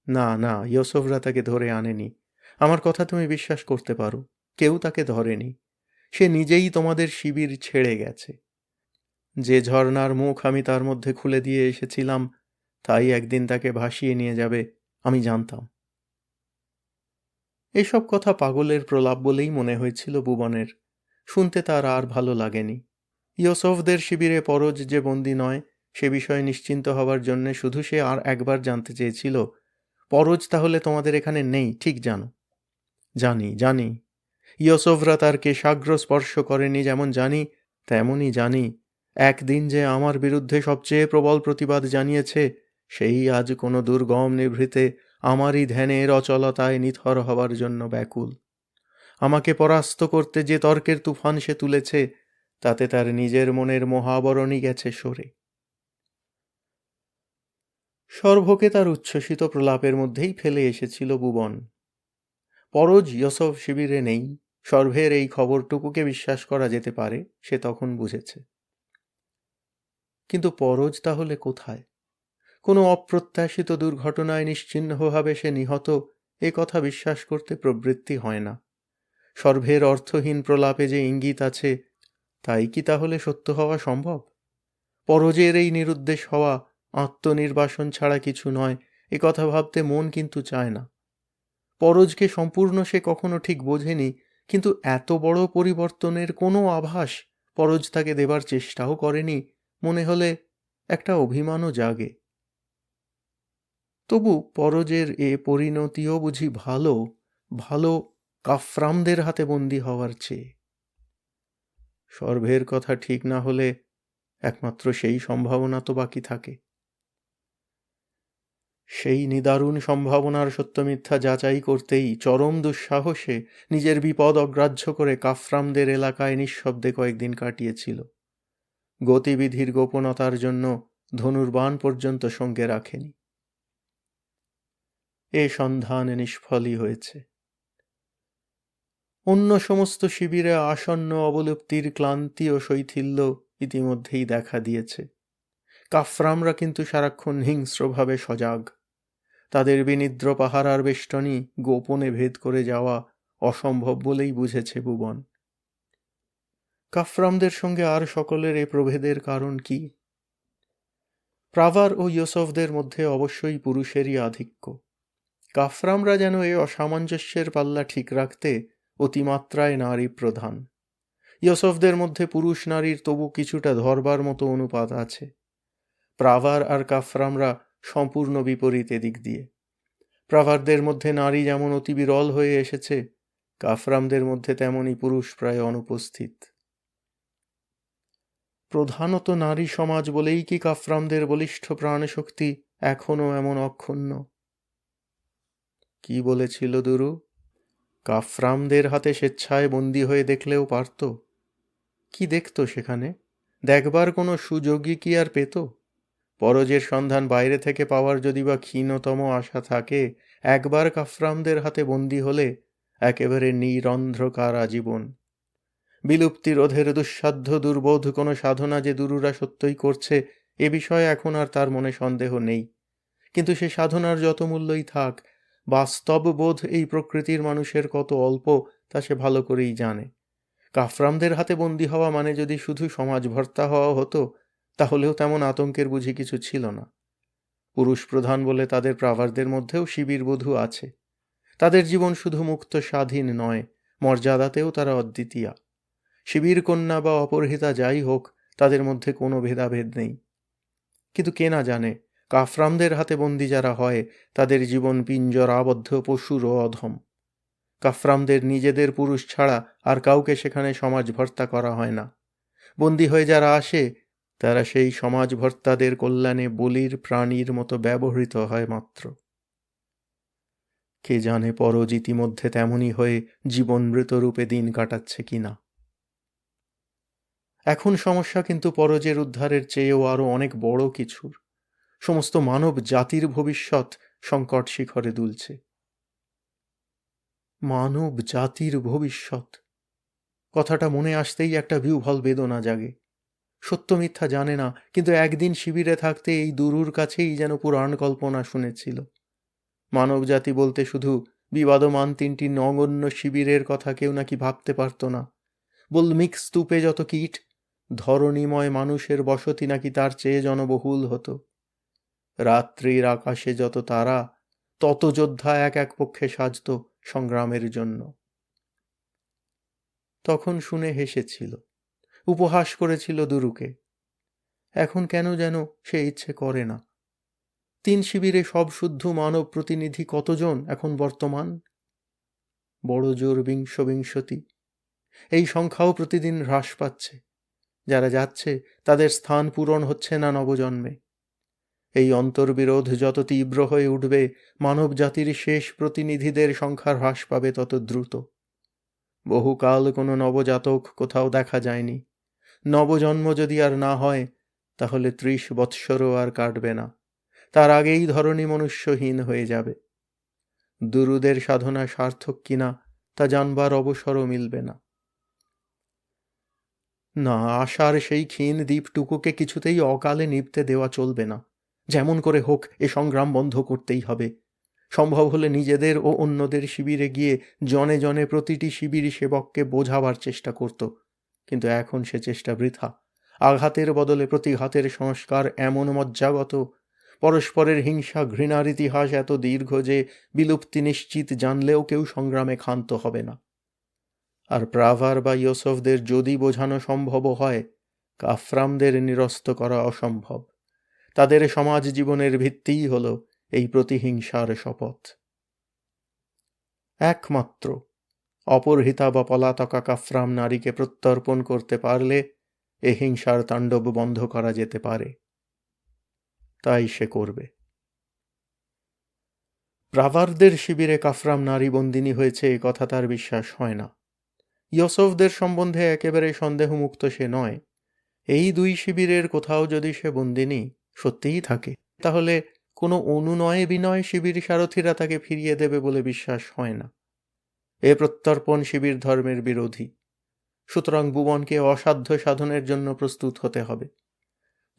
না না, ইউসুফরা তাকে ধরে আনেনি। আমার কথা তুমি বিশ্বাস করতে পারো, কেউ তাকে ধরেনি। সে নিজেই তোমাদের শিবির ছেড়ে গেছে। যে ঝর্ণার মুখ আমি তার মধ্যে খুলে দিয়ে এসেছিলাম, তাই একদিন তাকে ভাসিয়ে নিয়ে যাবে, আমি জানতাম। এসব কথা পাগলের প্রলাপ বলেই মনে হয়েছিল ভুবনের। শুনতে তার আর ভালো লাগেনি। ইউসুফদের শিবিরে পরজ যে বন্দী নয়, সে বিষয়ে নিশ্চিন্ত হবার জন্যে শুধু সে আর একবার জানতে চেয়েছিল, পরজ তাহলে তোমাদের এখানে নেই ঠিক জানো? জানি জানি। ইউসুফরা তার কেশাগ্র স্পর্শ করেনি যেমন জানি, তেমনই জানি একদিন যে আমার বিরুদ্ধে সবচেয়ে প্রবল প্রতিবাদ জানিয়েছে, সেই আজ কোনো দুর্গম নিভৃতে আমারই ধ্যানের অচলতায় নিথর হবার জন্য ব্যাকুল। আমাকে পরাস্ত করতে যে তর্কের তুফান সে তুলেছে, তাতে তার নিজের মনের মহাবরণই গেছে সরে। সর্বকে তার উচ্ছ্বসিত প্রলাপের মধ্যেই ফেলে এসেছিল ভুবন। পরজ ইউসুফ শিবিরে নেই, সর্ভের এই খবরটুকুকে বিশ্বাস করা যেতে পারে, সে তখন বুঝেছে। কিন্তু পরজ তাহলে কোথায়? কোনো অপ্রত্যাশিত দুর্ঘটনায় নিশ্চিহ্নভাবে সে নিহত, এ কথা বিশ্বাস করতে প্রবৃত্তি হয় না। সর্ভের অর্থহীন প্রলাপে যে ইঙ্গিত আছে, তাই কি তাহলে সত্য হওয়া সম্ভব? পরজের এই নিরুদ্দেশ হওয়া আত্মনির্বাসন ছাড়া কিছু নয়, এ কথা ভাবতে মন কিন্তু চায় না। পরজকে সম্পূর্ণ সে কখনো ঠিক বোঝেনি, কিন্তু এত বড় পরিবর্তনের কোনো আভাস পরজ তাকে দেবার চেষ্টাও করেনি, মনে হলে একটা অভিমানও জাগে। তবু পরজের এ পরিণতিও বুঝি ভালো, ভালো কাফরামদের হাতে বন্দী হওয়ার চেয়ে। সর্ভের কথা ঠিক না হলে একমাত্র সেই সম্ভাবনা তো বাকি থাকে। সেই নিদারুণ সম্ভাবনার সত্য মিথ্যা যাচাই করতেই চরম দুঃসাহসে নিজের বিপদ অগ্রাহ্য করে কাফরামদের এলাকায় নিঃশব্দে কয়েকদিন কাটিয়েছিল। গতিবিধির গোপনতার জন্য ধনুর্বাণ পর্যন্ত সঙ্গে রাখেনি। এ সন্ধান নিষ্ফলই হয়েছে। অন্য সমস্ত শিবিরে আসন্ন অবলুপ্তির ক্লান্তি ও শৈথিল্য ইতিমধ্যেই দেখা দিয়েছে। কাফরামরা কিন্তু সারাক্ষণ হিংস্রভাবে সজাগ। তাদের বিনিদ্র পাহারার বেষ্টনী গোপনে ভেদ করে যাওয়া অসম্ভব বলেই বুঝেছে ভুবন। কাফরামদের সঙ্গে আর সকলের এ প্রভেদের কারণ কি? প্রাভার ও ইউসুফদের মধ্যে অবশ্যই পুরুষেরই আধিক্য। কাফরামরা যেন এ অসামঞ্জস্যের পাল্লা ঠিক রাখতে অতিমাত্রায় নারী প্রধান। ইউসুফদের মধ্যে পুরুষ নারীর তবু কিছুটা ধরবার মতো অনুপাত আছে। প্রাভার আর কাফরামরা সম্পূর্ণ বিপরীত দিক দিয়ে। প্রাভারদের মধ্যে নারী যেমন অতি বিরল হয়ে এসেছে, কাফরামদের মধ্যে তেমনই পুরুষ প্রায় অনুপস্থিত। প্রধানত নারী সমাজ বলেই কি কাফরামদের বলিষ্ঠ প্রাণশক্তি এখনও এমন অক্ষুণ্ণ? কি বলেছিল দুরু? কাফরামদের হাতে স্বেচ্ছায় বন্দী হয়ে দেখলেও পারত। কি দেখত সেখানে? দেখবার কোনো সুযোগই কি আর পেত? পরজের সন্ধান বাইরে থেকে পাওয়ার যদি বা ক্ষীণতম আশা থাকে, একবার কাফরামদের হাতে বন্দী হলে একেবারে নিরন্ধ্রকার আজীবন। বিলুপ্তি রোধের দুঃসাধ্য দুর্বোধ কোনো সাধনা যে দুরুরা সত্যই করছে, এ বিষয়ে এখন আর তার মনে সন্দেহ নেই। কিন্তু সে সাধনার যত মূল্যই থাক, বাস্তব বোধ এই প্রকৃতির মানুষের কত অল্প তা সে ভালো করেই জানে। কাফরামদের হাতে বন্দী হওয়া মানে যদি শুধু সমাজ ভর্তা হওয়া হতো, তাহলেও তেমন আতঙ্কের বুঝি কিছু ছিল না। পুরুষ প্রধান বলে তাদের প্রাভারদের মধ্যেও শিবির বধূ আছে। তাদের জীবন শুধু মুক্ত স্বাধীন নয়, মর্যাদাতেও তারা অদ্বিতীয়া। শিবির কন্যা বা অপহৃতা যাই হোক, তাদের মধ্যে কোনো ভেদাভেদ নেই। কিন্তু কে না জানে, কাফরামদের হাতে বন্দী যারা হয়, তাদের জীবন পিঞ্জরাবদ্ধ পশুরও অধম। কাফরামদের নিজেদের পুরুষ ছাড়া আর কাউকে সেখানে সমাজ ভর্তা করা হয় না। বন্দী হয়ে যারা আসে, তারা সেই সমাজ ভর্তাদের কল্যাণে বলির প্রাণীর মতো ব্যবহৃত হয় মাত্র। কে জানে পরজ ইতিমধ্যে তেমনই হয়ে জীবন মৃতরূপে দিন কাটাচ্ছে কিনা। এখন সমস্যা কিন্তু পরজের উদ্ধারের চেয়েও আরও অনেক বড় কিছুর। সমস্ত মানব জাতির ভবিষ্যৎ সংকট শিখরে দুলছে। মানব জাতির ভবিষ্যৎ কথাটা মনে আসতেই একটা বিহ্বল বেদনা জাগে। সত্য মিথ্যা জানে না, কিন্তু একদিন শিবিরে থাকতে এই দুরুর কাছেই যেন পুরাণ কল্পনা শুনেছিল। মানব জাতি বলতে শুধু বিবাদমান 3টি নগণ্য শিবিরের কথা কেউ নাকি ভাবতে পারত না। বল্মিক স্তূপে যত কীট, ধরণীময় মানুষের বসতি নাকি তার চেয়ে জনবহুল হতো। রাত্রির আকাশে যত তারা, তত যোদ্ধা এক এক পক্ষে সাজত সংগ্রামের জন্য। তখন শুনে হেসেছিল, উপহাস করেছিল দুরুকে। এখন কেন যেন সে ইচ্ছে করে না। 3 শিবিরে সব শুদ্ধ মানব প্রতিনিধি কতজন এখন বর্তমান? বড় জোর বিংশতি। এই সংখ্যাও প্রতিদিন হ্রাস পাচ্ছে। যারা যাচ্ছে তাদের স্থান পূরণ হচ্ছে না নবজন্মে। এই অন্তর্বিরোধ যত তীব্র হয়ে উঠবে, মানব জাতির শেষ প্রতিনিধিদের সংখ্যা হ্রাস পাবে তত দ্রুত। বহুকাল কোনো নবজাতক কোথাও দেখা যায়নি। নবজন্ম যদি আর না হয়, তাহলে 30 বৎসরও আর কাটবে না। তার আগেই ধরনী মনুষ্যহীন হয়ে যাবে। দুরুদের সাধনা সার্থক কিনা তা জানবার অবসরও মিলবে না। না, আশার সেই ক্ষীণ দ্বীপটুকুকে কিছুতেই অকালে নিভতে দেওয়া চলবে না। যেমন করে হোক এ সংগ্রাম বন্ধ করতেই হবে। সম্ভব হলে নিজেদের ও অন্যদের শিবিরে গিয়ে জনে জনে প্রতিটি শিবির সেবককে বোঝাবার চেষ্টা করত। কিন্তু এখন সে চেষ্টা বৃথা। আঘাতের বদলে প্রতিঘাতের সংস্কার এমন মজ্জাগত, পরস্পরের হিংসা ঘৃণার ইতিহাস এত দীর্ঘ যে বিলুপ্তি নিশ্চিত জানলেও কেউ সংগ্রামে ক্ষান্ত হবে না। আর প্রাভার বা ইয়োসফদের যদি বোঝানো সম্ভব হয়, কাফরামদের নিরস্ত করা অসম্ভব। তাদের সমাজ জীবনের ভিত্তিই হল এই প্রতিহিংসার শপথ। একমাত্র অপহৃতা বা পলাতকা কাফরাম নারীকে প্রত্যর্পণ করতে পারলে এ হিংসার তাণ্ডব বন্ধ করা যেতে পারে। তাই সে করবে। প্রাভারদের শিবিরে কাফরাম নারী বন্দিনী হয়েছে এ কথা তার বিশ্বাস হয় না। ইয়োসফদের সম্বন্ধে একেবারে সন্দেহমুক্ত সে নয়। এই 2 শিবিরের কোথাও যদি সে বন্দিনী সত্যিই থাকে, তাহলে কোনো অনুনয়ে বিনয় শিবির সারথীরা তাকে ফিরিয়ে দেবে বলে বিশ্বাস হয় না। এ প্রত্যর্পণ শিবির ধর্মের বিরোধী। সুতরাং ভুবনকে অসাধ্য সাধনের জন্য প্রস্তুত হতে হবে।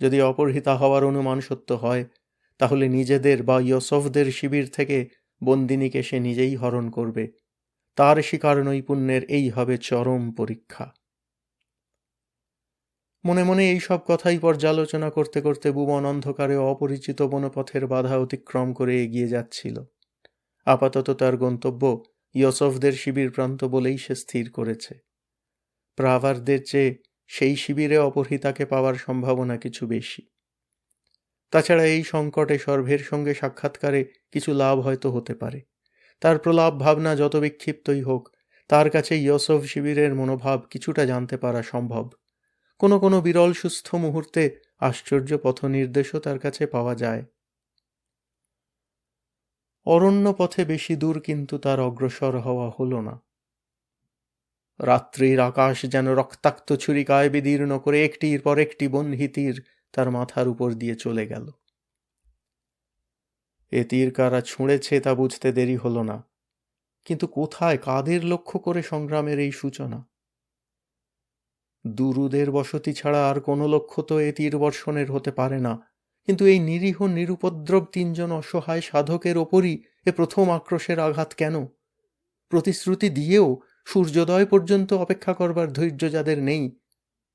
যদি অপহৃতা হওয়ার অনুমান সত্য হয়, তাহলে নিজেদের বা ইয়োসফদের শিবির থেকে বন্দিনীকে সে নিজেই হরণ করবে। তার শিকার নৈপুণ্যের এই হবে চরম পরীক্ষা। মনে মনে এই সব কথাই পর্যালোচনা করতে করতে ভুবন অন্ধকারে অপরিচিত বনপথের বাধা অতিক্রম করে এগিয়ে যাচ্ছিল। আপাতত তার গন্তব্য ইয়োসফদের শিবির প্রান্ত বলেই সে স্থির করেছে। প্রাভারদের চেয়ে সেই শিবিরে অপহৃতাকে পাওয়ার সম্ভাবনা কিছু বেশি। তাছাড়া এই সংকটে সর্ভের সঙ্গে সাক্ষাৎকারে কিছু লাভ হয়তো হতে পারে। তার প্রলাপ ভাবনা যত বিক্ষিপ্তই হোক, তার কাছে ইয়োসফ শিবিরের মনোভাব কিছুটা জানতে পারা সম্ভব। কোনো কোনো বিরল সুস্থ মুহূর্তে আশ্চর্য পথ নির্দেশও তার কাছে পাওয়া যায়। অরণ্য পথে বেশি দূর কিন্তু তার অগ্রসর হওয়া হল না। রাত্রির আকাশ যেন রক্তাক্ত ছুরিকায় বিদীর্ণ করে একটির পর একটি বহ্নি তীর তার মাথার উপর দিয়ে চলে গেল। এ তীর কারা ছুঁড়েছে তা বুঝতে দেরি হল না, কিন্তু কোথায়, কাদের লক্ষ্য করে সংগ্রামের এই সূচনা? দুরুদের বসতি ছাড়া আর কোনো লক্ষ্য তো এ তীর বর্ষণের হতে পারে না, কিন্তু এই নিরীহ নিরুপদ্রব তিনজন অসহায় সাধকের ওপরই এ প্রথম আক্রোশের আঘাত কেন? প্রতিশ্রুতি দিয়েও সূর্যোদয় পর্যন্ত অপেক্ষা করবার ধৈর্য যাদের নেই,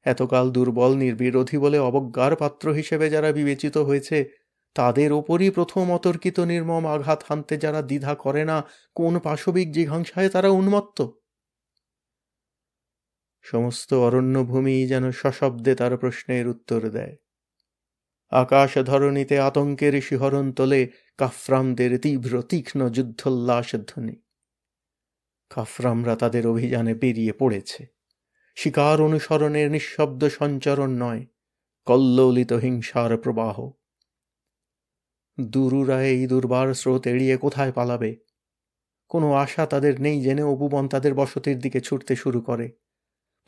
এতকাল দুর্বল নির্বিরোধী বলে অবজ্ঞার পাত্র হিসেবে যারা বিবেচিত হয়েছে, তাদের ওপরই প্রথম অতর্কিত নির্মম আঘাত হানতে যারা দ্বিধা করে না, কোন পাশবিক জিঘাংসায় তারা উন্মত্ত? সমস্ত অরণ্যভূমি যেন সশব্দে তার প্রশ্নের উত্তর দেয়। আকাশ ধরণীতে আতঙ্কের শিহরণ তোলে কাফরামদের তীব্র তীক্ষ্ণ যুদ্ধোল্লাস ধ্বনি। কাফরামরা তাদের অভিযানে বেরিয়ে পড়েছে। শিকার অনুসরণের নিঃশব্দ সঞ্চরণ নয়, কল্লোলিত হিংসার প্রবাহ। দুরুরা এই দুর্বার স্রোত এড়িয়ে কোথায় পালাবে? কোনো আশা তাদের নেই জেনেও ভুবন তাদের বসতির দিকে ছুটতে শুরু করে।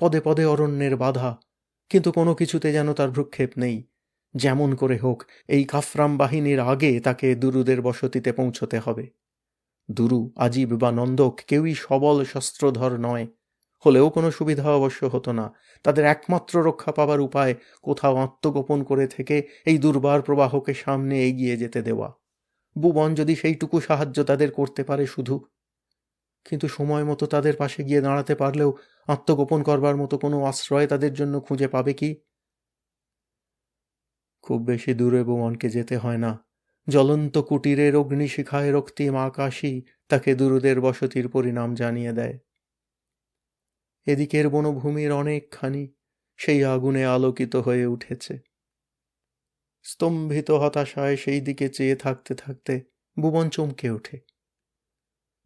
পদে পদে অরণ্যের বাধা, কিন্তু কোনো কিছুতে যেন তার ভ্রুক্ষেপ নেই। যেমন করে হোক এই কাফরাম বাহিনীর আগে তাকে দুরুদের বসতিতে পৌঁছতে হবে। দুরু, আজিব বা নন্দক কেউই সবল শস্ত্রধর নয়, হলেও কোনো সুবিধা অবশ্য হতো না। তাদের একমাত্র রক্ষা পাবার উপায় কোথাও আত্মগোপন করে থেকে এই দুর্বার প্রবাহকে সামনে এগিয়ে যেতে দেওয়া। ভুবন যদি সেইটুকু সাহায্য তাদের করতে পারে শুধু। কিন্তু সময় মতো তাদের পাশে গিয়ে দাঁড়াতে পারলেও আত্মগোপন করবার মতো কোনো আশ্রয় তাদের জন্য খুঁজে পাবে কি? খুব বেশি দূরে ভুবনকে যেতে হয় না। জ্বলন্ত কুটিরের অগ্নিশিখায় রক্তিম আকাশই তাকে দুরুদের বসতির পরিণাম জানিয়ে দেয়। এদিকের বনভূমির অনেকখানি সেই আগুনে আলোকিত হয়ে উঠেছে। স্তম্ভিত হতাশায় সেই দিকে চেয়ে থাকতে থাকতে ভুবন চমকে ওঠে।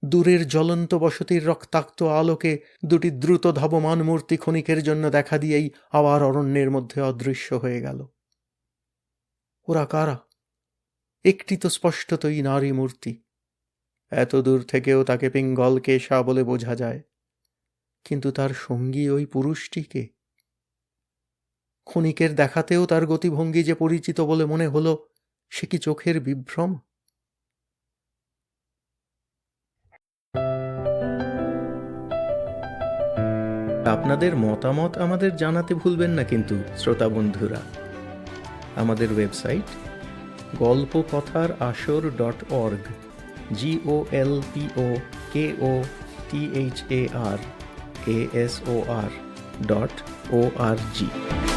দূরের জ্বলন্ত বসতির রক্তাক্ত আলোকে দুটি দ্রুত ধাবমান মূর্তি ক্ষণিকের জন্য দেখা দিয়েই আবার অরণ্যের মধ্যে অদৃশ্য হয়ে গেল। ওরা কারা? একটি তো স্পষ্টতই নারী মূর্তি। এত দূর থেকেও তাকে পিঙ্গল কেশা বলে বোঝা যায়, কিন্তু তার সঙ্গী ওই পুরুষটিকে ক্ষণিকের দেখাতেও তার গতিভঙ্গি যে পরিচিত বলে মনে হলো, সে কি চোখের বিভ্রম? আপনাদের মতামত আমাদের জানাতে ভুলবেন না কিন্তু শ্রোতা বন্ধুরা। আমাদের ওয়েবসাইট golpokothar-asor.org, GOLPOKOTHARASOR.org।